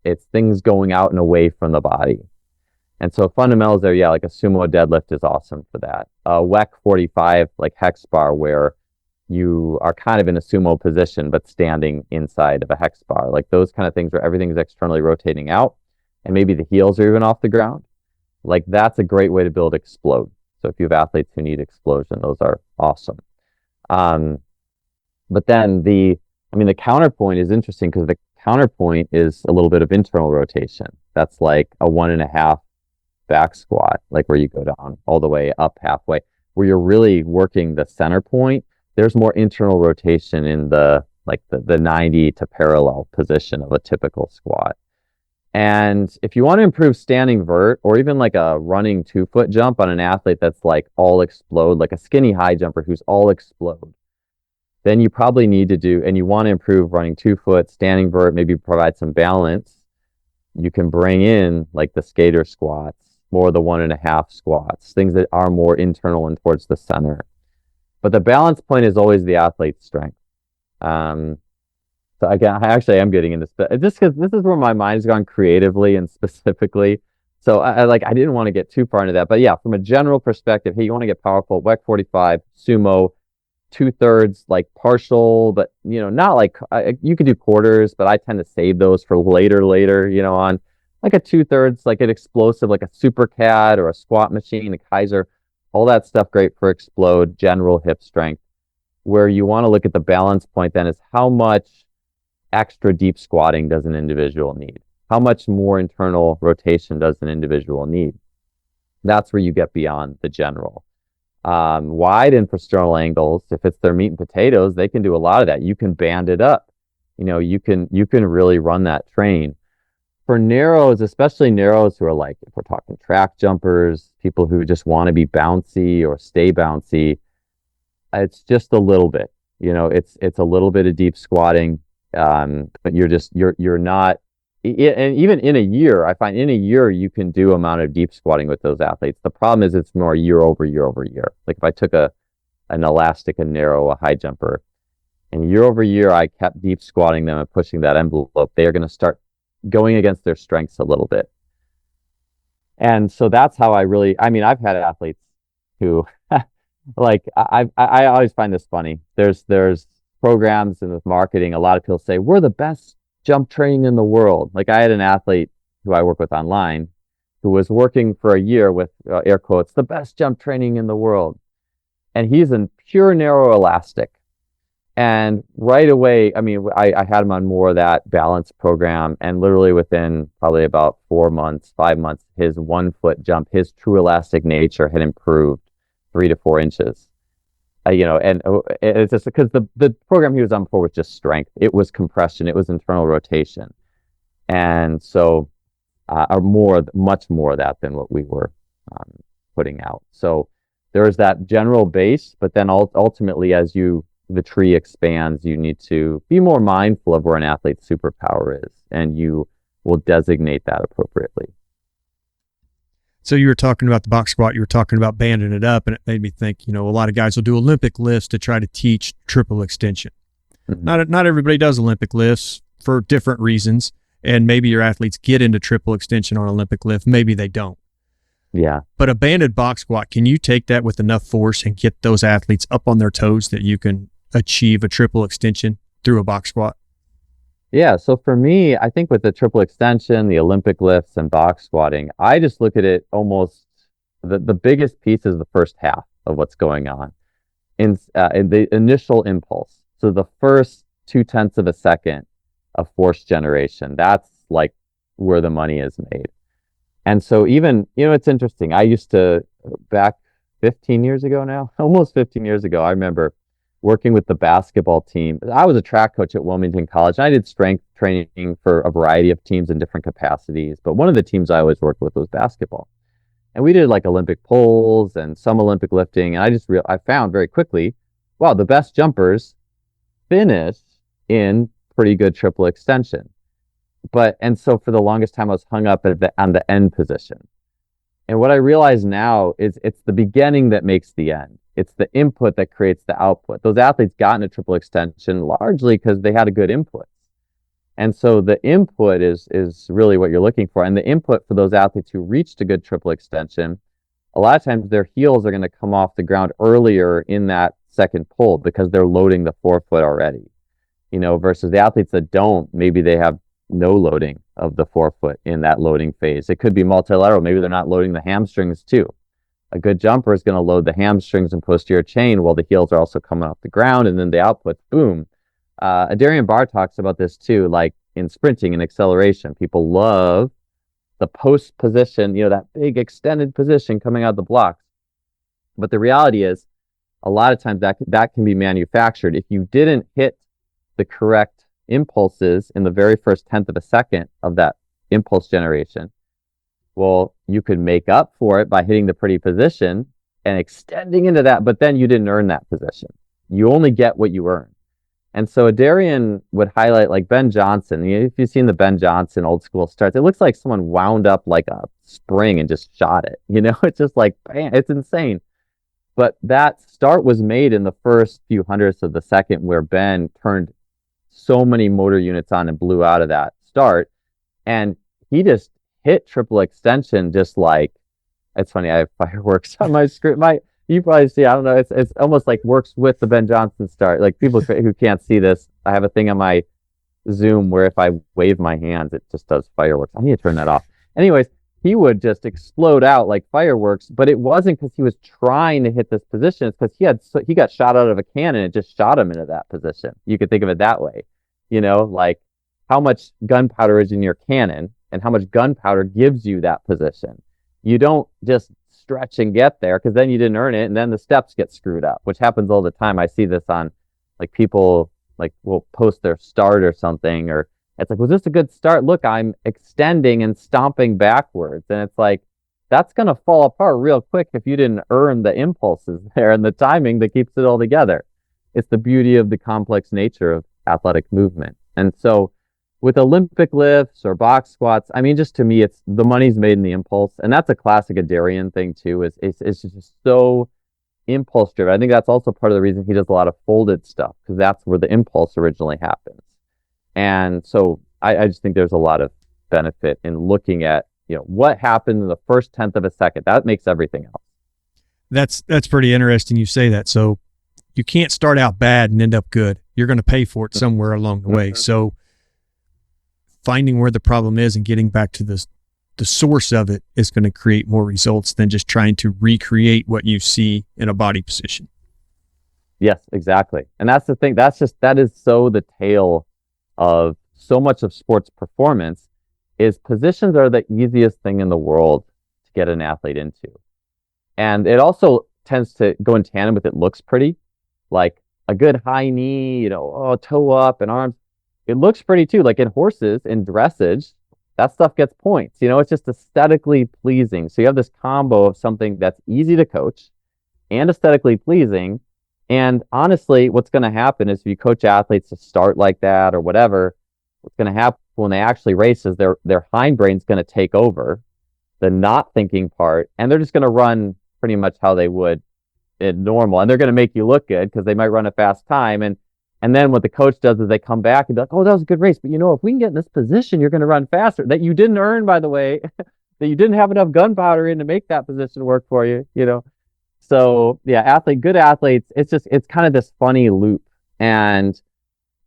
It's things going out and away from the body. And so fundamentals there, like a sumo deadlift is awesome for that. WEC 45, like hex bar, where you are kind of in a sumo position, but standing inside of a hex bar. Like those kind of things where everything's externally rotating out and maybe the heels are even off the ground. Like that's a great way to build explode. So if you have athletes who need explosion, those are awesome. But then the counterpoint is interesting because the counterpoint is a little bit of internal rotation. That's like a 1.5 back squat, like where you go down all the way up halfway, where you're really working the center point. There's more internal rotation in the 90 to parallel position of a typical squat. And if you want to improve standing vert or even like a running 2-foot jump on an athlete that's like all explode, like a skinny high jumper who's all explode, then you probably need to do, and you want to improve running 2-foot, standing vert, maybe provide some balance. You can bring in like the skater squats, more the 1.5 squats, things that are more internal and towards the center. But the balance point is always the athlete's strength. So again, I actually am getting into just because this is where my mind's gone creatively and specifically. So I didn't want to get too far into that. But yeah, from a general perspective, hey, you want to get powerful, WEC 45, sumo, 2/3 like partial, but not like you could do quarters, but I tend to save those for later, on like a 2/3, like an explosive, like a super CAD or a squat machine, a Kaiser, all that stuff great for explode, general hip strength. Where you want to look at the balance point then is how much extra deep squatting does an individual need? How much more internal rotation does an individual need? That's where you get beyond the general. Wide infrasternal angles, if it's their meat and potatoes, they can do a lot of that. You can band it up. You can really run that train. For narrows, especially narrows who are like, if we're talking track jumpers, people who just want to be bouncy or stay bouncy, it's just a little bit. It's a little bit of deep squatting, but you're not. And even in a year, I find in a year you can do amount of deep squatting with those athletes. The problem is it's more year over year over year. Like if I took an elastic and narrow, a high jumper, and year over year I kept deep squatting them and pushing that envelope, they are going to start going against their strengths a little bit. And so that's how I've had athletes who like I always find this funny. There's programs and with marketing, a lot of people say we're the best jump training in the world. Like I had an athlete who I work with online who was working for a year with air quotes, the best jump training in the world. And he's in pure narrow elastic. And right away, I had him on more of that balance program, and literally within probably about 4 months, 5 months, his 1-foot jump, his true elastic nature had improved 3 to 4 inches. And it's just because the program he was on before was just strength. It was compression. It was internal rotation. And so much more of that than what we were putting out. So there is that general base, but then ultimately as the tree expands, you need to be more mindful of where an athlete's superpower is, and you will designate that appropriately. So you were talking about the box squat, you were talking about banding it up, and it made me think, a lot of guys will do Olympic lifts to try to teach triple extension. Mm-hmm. Not everybody does Olympic lifts for different reasons, and maybe your athletes get into triple extension on Olympic lift, maybe they don't. Yeah. But a banded box squat, can you take that with enough force and get those athletes up on their toes that you can achieve a triple extension through a box squat? Yeah, so for me, I think with the triple extension, the Olympic lifts, and box squatting, I just look at it almost the biggest piece is the first half of what's going on in the initial impulse. So the first 0.2 of a second of force generation, that's like where the money is made. And so even, it's interesting. I used to, back 15 years ago now, almost 15 years ago, I remember working with the basketball team. I was a track coach at Wilmington College, and I did strength training for a variety of teams in different capacities. But one of the teams I always worked with was basketball. And we did like Olympic pulls and some Olympic lifting. And I found very quickly, wow, the best jumpers finished in pretty good triple extension. And so for the longest time, I was hung up on the end position. And what I realize now is it's the beginning that makes the end. It's the input that creates the output. Those athletes got into triple extension largely because they had a good input. And so the input is really what you're looking for. And the input for those athletes who reached a good triple extension, a lot of times their heels are going to come off the ground earlier in that second pull because they're loading the forefoot already, versus the athletes that don't, maybe they have no loading of the forefoot in that loading phase. It could be multilateral. Maybe they're not loading the hamstrings too. A good jumper is going to load the hamstrings and posterior chain while the heels are also coming off the ground, and then the output, boom. Adarian Barr talks about this too, like in sprinting and acceleration. People love the post position, that big extended position coming out of the blocks. But the reality is, a lot of times that can be manufactured. If you didn't hit the correct impulses in the very first 1/10 of a second of that impulse generation, well, you could make up for it by hitting the pretty position and extending into that, but then you didn't earn that position. You only get what you earn. And so Adarian would highlight like Ben Johnson. If you've seen the Ben Johnson old school starts, it looks like someone wound up like a spring and just shot it. It's just like, bam, it's insane. But that start was made in the first few hundredths of the second where Ben turned so many motor units on and blew out of that start. And he just hit triple extension just like, it's funny, I have fireworks on my screen. You probably see, I don't know, it's almost like works with the Ben Johnson start. Like people who can't see this, I have a thing on my Zoom where if I wave my hands, it just does fireworks. I need to turn that off. Anyways, he would just explode out like fireworks, but it wasn't because he was trying to hit this position. It's because he got shot out of a cannon and it just shot him into that position. You could think of it that way, like how much gunpowder is in your cannon and how much gunpowder gives you that position. You don't just stretch and get there because then you didn't earn it, and then the steps get screwed up, which happens all the time. I see this on like people like will post their start or something, or it's like, was this a good start? Look, I'm extending and stomping backwards, and it's like that's gonna fall apart real quick if you didn't earn the impulses there and the timing that keeps it all together. It's the beauty of the complex nature of athletic movement. And so with Olympic lifts or box squats, I mean, just to me, it's the money's made in the impulse. And that's a classic Adarian thing too, it's just so impulse driven. I think that's also part of the reason he does a lot of folded stuff, because that's where the impulse originally happens. And so I just think there's a lot of benefit in looking at, what happened in the first 1/10 of a second. That makes everything else. That's pretty interesting you say that. So you can't start out bad and end up good. You're going to pay for it somewhere along the way. So finding where the problem is and getting back to the source of it is going to create more results than just trying to recreate what you see in a body position. Yes, exactly. And that's the thing. That is so the tale of so much of sports performance is positions are the easiest thing in the world to get an athlete into. And it also tends to go in tandem with it looks pretty, like a good high knee, toe up and arms. It looks pretty too. Like in horses, in dressage, that stuff gets points. It's just aesthetically pleasing. So you have this combo of something that's easy to coach and aesthetically pleasing. And honestly, what's going to happen is if you coach athletes to start like that or whatever, what's going to happen when they actually race is their hindbrain's going to take over the not thinking part, and they're just going to run pretty much how they would in normal. And they're going to make you look good because they might run a fast time. And then what the coach does is they come back and be like, oh, that was a good race. But if we can get in this position, you're going to run faster. That you didn't earn, by the way, that you didn't have enough gunpowder in to make that position work for you, So yeah, good athletes, it's kind of this funny loop. And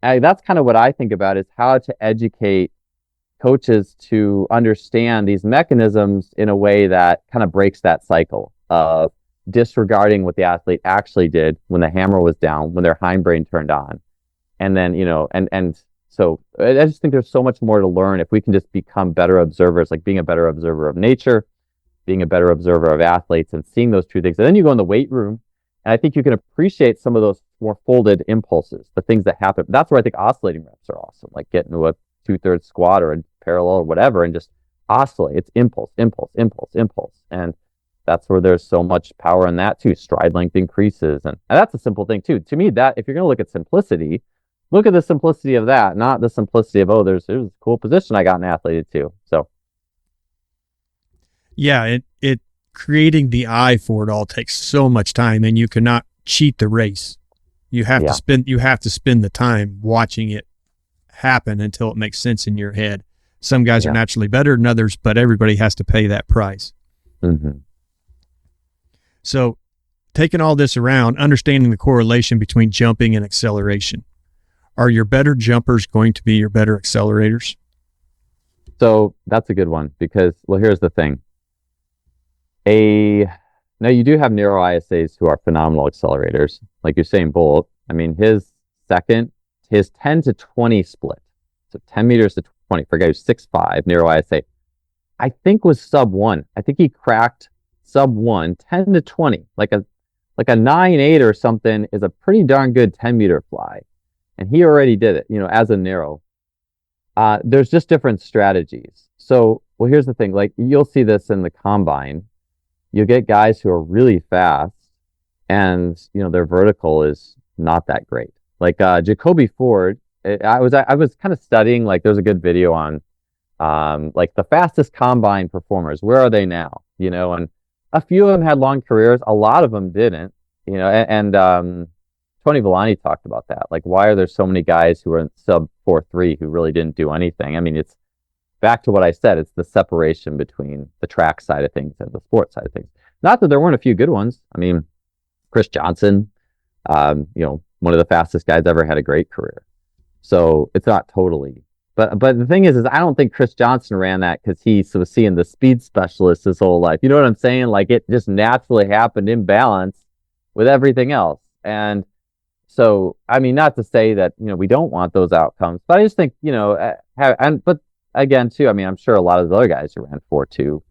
that's kind of what I think about, is how to educate coaches to understand these mechanisms in a way that kind of breaks that cycle of disregarding what the athlete actually did when the hammer was down, when their hindbrain turned on. And then, and so I just think there's so much more to learn if we can just become better observers, like being a better observer of nature, being a better observer of athletes, and seeing those two things. And then you go in the weight room, and I think you can appreciate some of those more folded impulses, the things that happen. That's where I think oscillating reps are awesome, like getting to a 2/3 squat or a parallel or whatever, and just oscillate. It's impulse, impulse, impulse, impulse. And that's where there's so much power in that too. Stride length increases. And that's a simple thing too. To me, that if you're going to look at simplicity, look at the simplicity of that, not the simplicity of, there's a cool position I got an athlete to. So yeah, it creating the eye for it all takes so much time, and you cannot cheat the race. You have to spend the time watching it happen until it makes sense in your head. Some guys are naturally better than others, but everybody has to pay that price. Mm-hmm. So taking all this around, understanding the correlation between jumping and acceleration. Are your better jumpers going to be your better accelerators? So that's a good one, because, well, here's the thing. Now you do have narrow ISAs who are phenomenal accelerators, like Usain Bolt. I mean, his 10 to 20 split, so 10 meters to 20 for a guy who's 6'5", narrow ISA, I think was sub 1. I think he cracked sub 1, 10 to 20, like a 9.8 or something is a pretty darn good 10-meter fly. And he already did it, as a narrow. There's just different strategies. So, well, here's the thing. Like, you'll see this in the combine. You'll get guys who are really fast, and their vertical is not that great. Like Jacoby Ford. I was kind of studying. Like, there's a good video on like the fastest combine performers. Where are they now? And a few of them had long careers. A lot of them didn't. And Tony Villani talked about that. Like, why are there so many guys who are in sub 4.3 who really didn't do anything? I mean, it's back to what I said. It's the separation between the track side of things and the sports side of things. Not that there weren't a few good ones. I mean, Chris Johnson, one of the fastest guys ever, had a great career. So it's not totally. But the thing is I don't think Chris Johnson ran that because he was seeing the speed specialist his whole life. You know what I'm saying? Like, it just naturally happened in balance with everything else. And so, I mean, not to say that, we don't want those outcomes, but I just think, but again, too, I mean, I'm sure a lot of the other guys who ran 4.2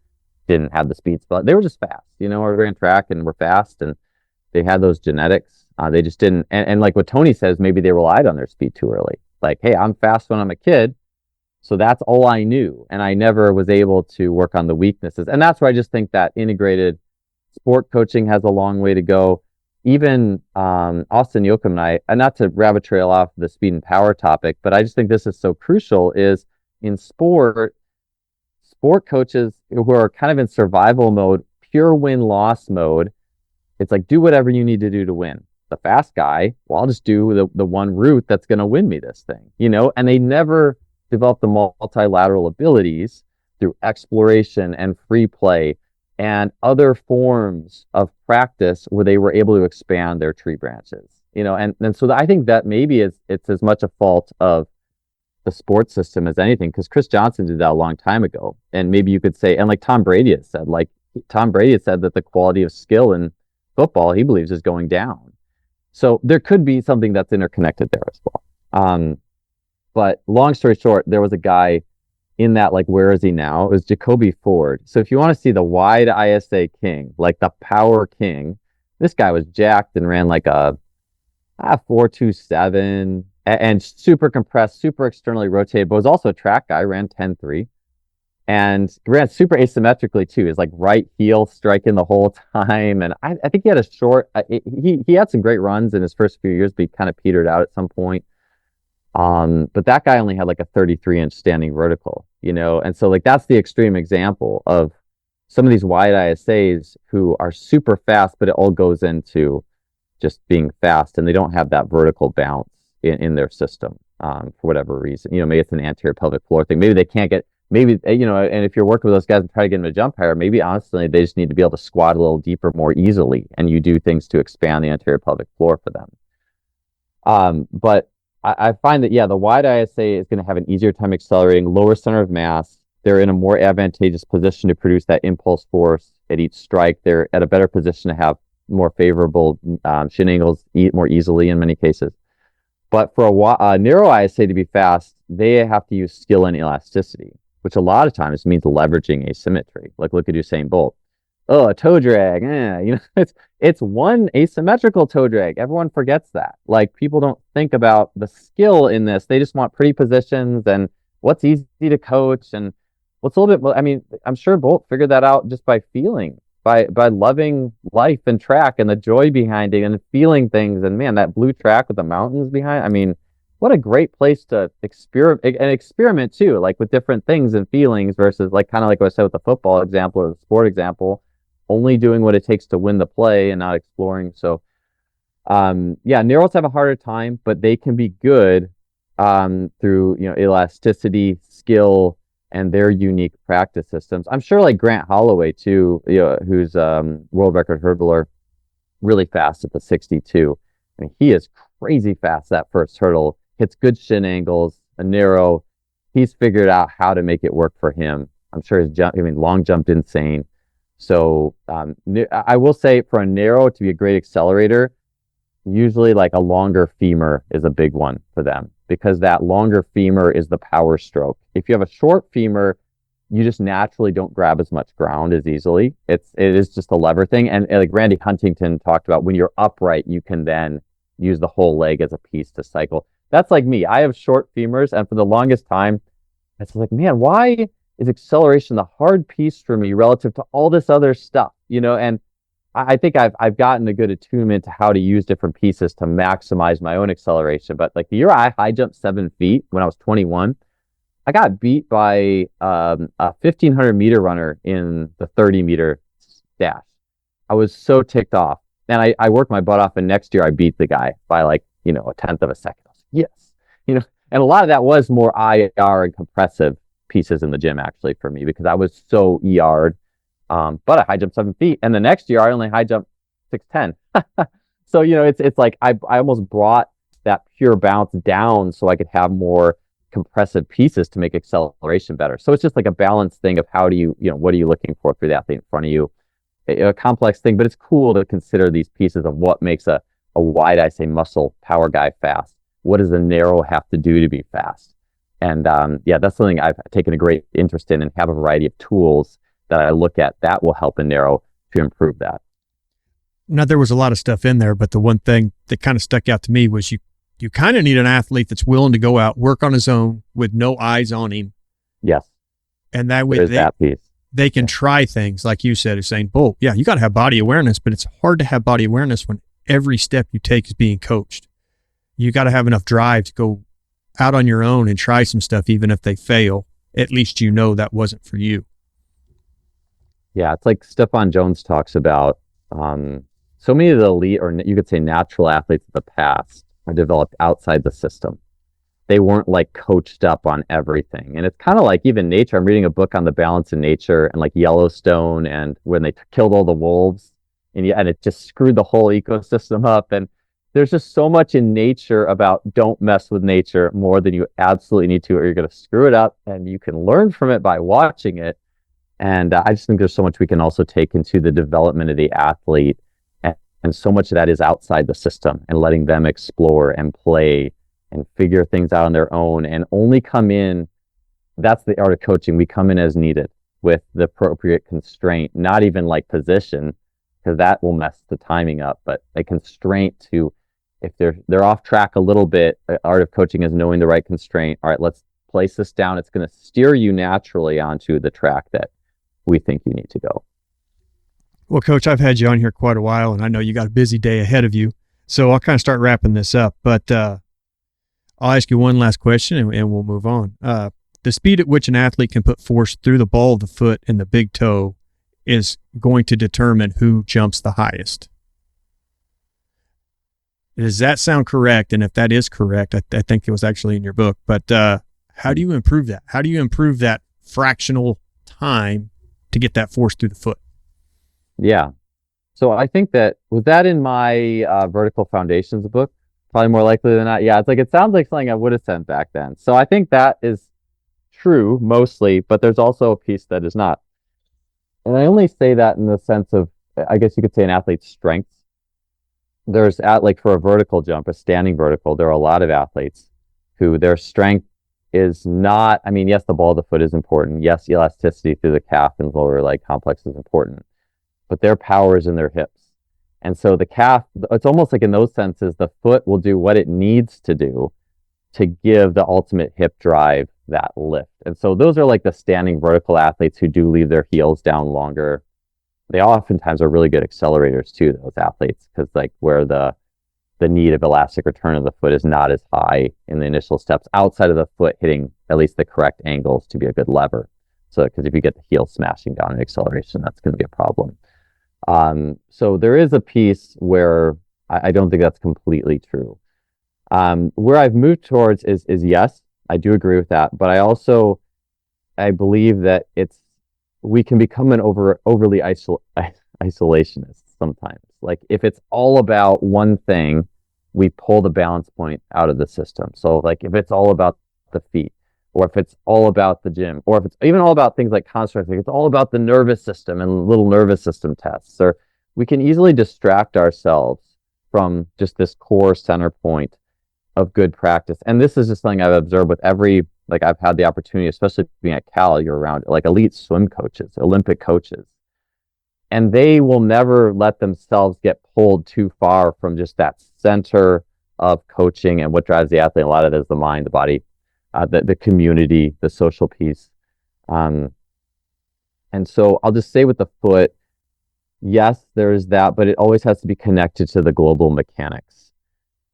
didn't have the speeds, but they were just fast, or ran track and were fast, and they had those genetics. They just didn't. And like what Tony says, maybe they relied on their speed too early. Like, hey, I'm fast when I'm a kid, so that's all I knew. And I never was able to work on the weaknesses. And that's where I just think that integrated sport coaching has a long way to go. Even Austin Yoakum and I, not to rabbit trail off the speed and power topic, but I just think this is so crucial, is in sport coaches who are kind of in survival mode, pure win-loss mode, it's like, do whatever you need to do to win. The fast guy, well, I'll just do the one route that's going to win me this thing, and they never develop the multilateral abilities through exploration and free play and other forms of practice where they were able to expand their tree branches, and so I think that maybe it's as much a fault of the sports system as anything, because Chris Johnson did that a long time ago. And maybe you could say, and like Tom Brady has said, that the quality of skill in football, he believes, is going down. So there could be something that's interconnected there as well. But long story short, there was a guy in that, like, where is he now? It was Jacoby Ford. So if you want to see the wide ISA king, like the power king, this guy was jacked and ran like a 4.27 and super compressed, super externally rotated, but was also a track guy, ran 10.3 and ran super asymmetrically too. His like right heel striking the whole time. And I think he had a short, he had some great runs in his first few years, but he kind of petered out at some point. But that guy only had like a 33-inch standing vertical, and so like that's the extreme example of some of these wide ISAs who are super fast, but it all goes into just being fast, and they don't have that vertical bounce in their system for whatever reason. Maybe it's an anterior pelvic floor thing. Maybe they can't get, and if you're working with those guys and try to get them to jump higher, maybe honestly they just need to be able to squat a little deeper more easily, and you do things to expand the anterior pelvic floor for them. But I find that, yeah, the wide ISA is going to have an easier time accelerating, lower center of mass. They're in a more advantageous position to produce that impulse force at each strike. They're at a better position to have more favorable shin angles more easily in many cases. But for a narrow ISA to be fast, they have to use skill and elasticity, which a lot of times means leveraging asymmetry. Like look at Usain Bolt. Oh, a toe drag. It's one asymmetrical toe drag. Everyone forgets that. Like people don't think about the skill in this. They just want pretty positions and what's easy to coach and what's a little bit. I mean, I'm sure Bolt figured that out just by feeling, by loving life and track and the joy behind it and feeling things. And man, that blue track with the mountains behind. I mean, what a great place to experiment too, like with different things and feelings versus like kind of like what I said with the football example or the sport example. Only doing what it takes to win the play and not exploring. So, narrows have a harder time, but they can be good through elasticity, skill, and their unique practice systems. I'm sure like Grant Holloway too, who's world record hurdler, really fast at the 62. I mean, he is crazy fast that first hurdle. Hits good shin angles, a narrow. He's figured out how to make it work for him. I'm sure his long jumped insane. So I will say for a narrow to be a great accelerator, usually like a longer femur is a big one for them because that longer femur is the power stroke. If you have a short femur, you just naturally don't grab as much ground as easily. It is just a lever thing. And like Randy Huntington talked about, when you're upright, you can then use the whole leg as a piece to cycle. That's like me. I have short femurs, and for the longest time, it's like, man, why is acceleration the hard piece for me relative to all this other stuff, and I think I've gotten a good attunement to how to use different pieces to maximize my own acceleration. But like the year I high jumped 7 feet when I was 21, I got beat by a 1,500 meter runner in the 30 meter dash. I was so ticked off, and I worked my butt off, and next year I beat the guy by like, a tenth of a second. I was like, yes, and a lot of that was more IR and compressive pieces in the gym actually for me because I was so ER'd, but I high jumped 7 feet, and the next year I only high jumped 6'10". So it's like I almost brought that pure bounce down so I could have more compressive pieces to make acceleration better. So it's just like a balanced thing of how do you what are you looking for through the athlete in front of you, a complex thing, but it's cool to consider these pieces of what makes a wide ISA muscle power guy fast. What does a narrow have to do to be fast? And that's something I've taken a great interest in and have a variety of tools that I look at that will help a narrow to improve that. Now, there was a lot of stuff in there, but the one thing that kind of stuck out to me was you kind of need an athlete that's willing to go out, work on his own with no eyes on him. Yes. And that way they can try things like you said, saying, "Bolt, yeah, you got to have body awareness, but it's hard to have body awareness when every step you take is being coached. You got to have enough drive to go out on your own and try some stuff, even if they fail. At least that wasn't for you." Yeah, it's like Stefan Jones talks about. So many of the elite, or you could say natural athletes of the past, are developed outside the system. They weren't like coached up on everything. And it's kind of like even nature. I'm reading a book on the balance in nature and like Yellowstone and when they killed all the wolves and it just screwed the whole ecosystem up. And there's just so much in nature about don't mess with nature more than you absolutely need to, or you're going to screw it up, and you can learn from it by watching it. And I just think there's so much we can also take into the development of the athlete. And so much of that is outside the system and letting them explore and play and figure things out on their own and only come in. That's the art of coaching. We come in as needed with the appropriate constraint, not even like position, because that will mess the timing up, but a constraint to, if they're off track a little bit, the art of coaching is knowing the right constraint. All right, let's place this down. It's going to steer you naturally onto the track that we think you need to go. Well, Coach, I've had you on here quite a while, and I know you got a busy day ahead of you. So I'll kind of start wrapping this up, but I'll ask you one last question and we'll move on. The speed at which an athlete can put force through the ball of the foot and the big toe is going to determine who jumps the highest. Does that sound correct? And if that is correct, I think it was actually in your book, but how do you improve that? How do you improve that fractional time to get that force through the foot? Yeah. So I think was that in my Vertical Foundations book? Probably more likely than not. Yeah, it's like it sounds like something I would have sent back then. So I think that is true mostly, but there's also a piece that is not. And I only say that in the sense of, I guess you could say, an athlete's strengths. There's like for a vertical jump, a standing vertical, there are a lot of athletes who their strength is not, I mean, yes, the ball of the foot is important. Yes, elasticity through the calf and lower leg complex is important, but their power is in their hips. And so the calf, it's almost like in those senses, the foot will do what it needs to do to give the ultimate hip drive that lift. And so those are like the standing vertical athletes who do leave their heels down longer. They oftentimes are really good accelerators too, those athletes, because like where the need of elastic return of the foot is not as high in the initial steps outside of the foot hitting at least the correct angles to be a good lever. So because if you get the heel smashing down in acceleration, that's going to be a problem. So there is a piece where I don't think that's completely true. Where I've moved towards is yes, I do agree with that, but I believe that we can become an overly isolationist sometimes. Like if it's all about one thing, we pull the balance point out of the system. So like if it's all about the feet, or if it's all about the gym, or if it's even all about things like constructs, like it's all about the nervous system and little nervous system tests, or we can easily distract ourselves from just this core center point of good practice. And this is just something I've observed with like I've had the opportunity, especially being at Cal, you're around like elite swim coaches, Olympic coaches, and they will never let themselves get pulled too far from just that center of coaching and what drives the athlete. A lot of it is the mind, the body, the community, the social piece. And so I'll just say with the foot, yes, there is that, but it always has to be connected to the global mechanics.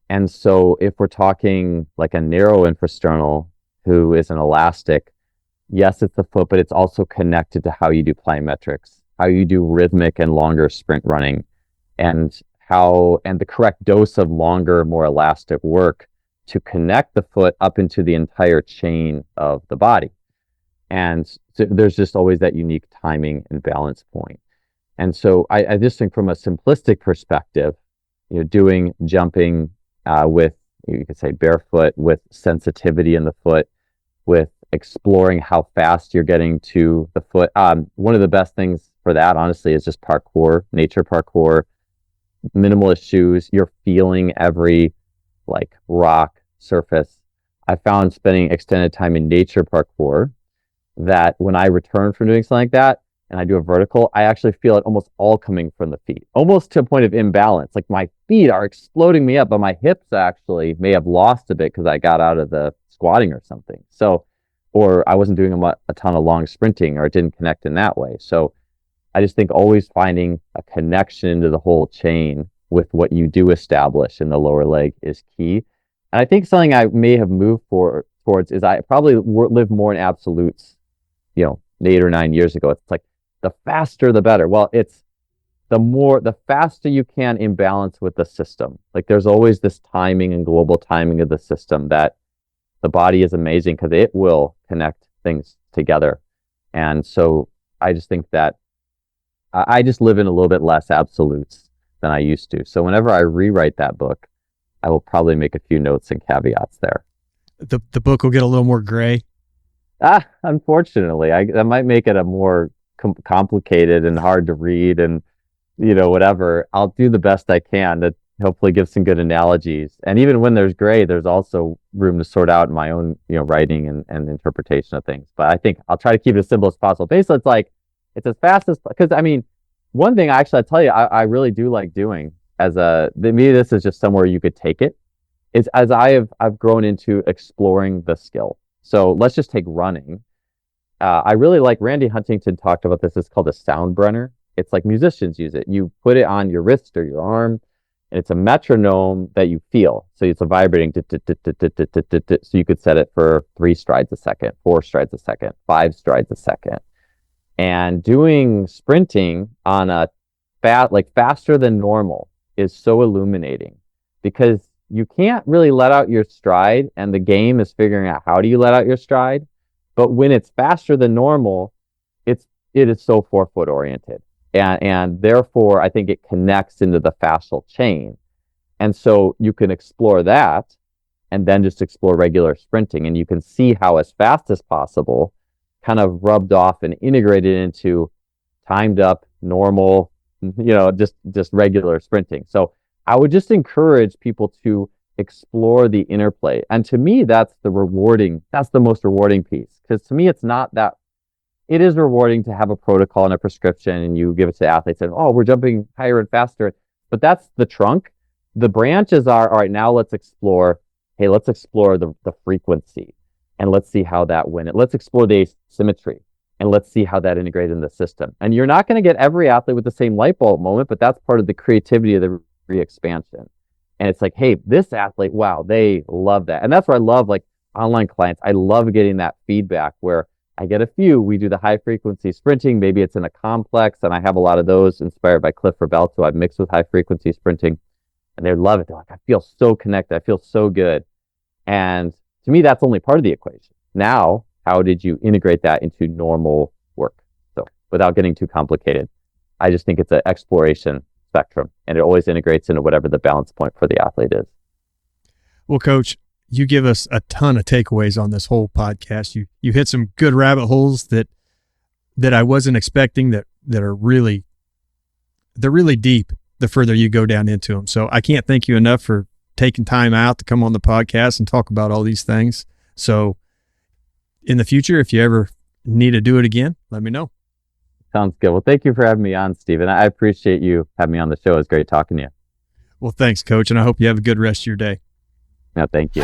And so if we're talking like a narrow infrasternal who is an elastic, yes, it's the foot, but it's also connected to how you do plyometrics, how you do rhythmic and longer sprint running, and the correct dose of longer, more elastic work to connect the foot up into the entire chain of the body. And so there's just always that unique timing and balance point. And so I just think from a simplistic perspective, doing jumping with, you could say barefoot, with sensitivity in the foot, with exploring how fast you're getting to the foot. One of the best things for that, honestly, is just parkour, nature parkour, minimalist shoes. You're feeling every like rock surface. I found spending extended time in nature parkour that when I return from doing something like that and I do a vertical, I actually feel it almost all coming from the feet, almost to a point of imbalance. Like my feet are exploding me up, but my hips actually may have lost a bit because I got out of the squatting or something. So, or I wasn't doing a ton of long sprinting, or it didn't connect in that way. So I just think always finding a connection into the whole chain with what you do establish in the lower leg is key. And I think something I may have moved towards is I probably live more in absolutes, 8 or 9 years ago. It's like the faster, the better. Well, it's the faster you can imbalance with the system. Like there's always this timing and global timing of the system that the body is amazing because it will connect things together. And so I just think that I just live in a little bit less absolutes than I used to. So whenever I rewrite that book, I will probably make a few notes and caveats there. The book will get a little more gray. Unfortunately, that might make it a more complicated and hard to read, and whatever. I'll do the best I can to hopefully give some good analogies. And even when there's gray, there's also room to sort out my own, writing and interpretation of things. But I think I'll try to keep it as simple as possible. Basically, it's as fast as, because I mean, one thing I'll tell you, I really do like doing maybe this is just somewhere you could take it, is as I've grown into exploring the skill. So let's just take running. I really like, Randy Huntington talked about this. It's called a sound brenner. It's like musicians use it. You put it on your wrist or your arm, and it's a metronome that you feel. So it's a vibrating, so you could set it for 3 strides a second, 4 strides a second, 5 strides a second. And doing sprinting on a faster than normal is so illuminating, because you can't really let out your stride, and the game is figuring out how do you let out your stride. But when it's faster than normal, it is so forefoot oriented, and therefore I think it connects into the fascial chain. And so you can explore that and then just explore regular sprinting. And you can see how as fast as possible kind of rubbed off and integrated into timed up, normal, just regular sprinting. So I would just encourage people to explore the interplay. And to me, that's the most rewarding piece. Because to me, it's not that. It is rewarding to have a protocol and a prescription and you give it to athletes and, oh, we're jumping higher and faster. But that's the trunk. The branches are, all right, now let's explore the frequency and let's see how that went. Let's explore the asymmetry and let's see how that integrated in the system. And you're not going to get every athlete with the same light bulb moment, but that's part of the creativity of the re-expansion. And it's like, hey, this athlete, wow, they love that. And that's where I love like online clients. I love getting that feedback where I get we do the high frequency sprinting. Maybe it's in a complex, and I have a lot of those inspired by Cliff Roberto. I've mixed with high frequency sprinting, and they love it. They're like, I feel so connected. I feel so good. And to me, that's only part of the equation. Now, how did you integrate that into normal work? So without getting too complicated, I just think it's an exploration spectrum, and it always integrates into whatever the balance point for the athlete is. Well, Coach, you give us a ton of takeaways on this whole podcast. You hit some good rabbit holes that I wasn't expecting that are really deep the further you go down into them. So I can't thank you enough for taking time out to come on the podcast and talk about all these things. So in the future, if you ever need to do it again, let me know. Sounds good. Well, thank you for having me on, Stephen. I appreciate you having me on the show. It was great talking to you. Well, thanks, Coach, and I hope you have a good rest of your day. No, thank you.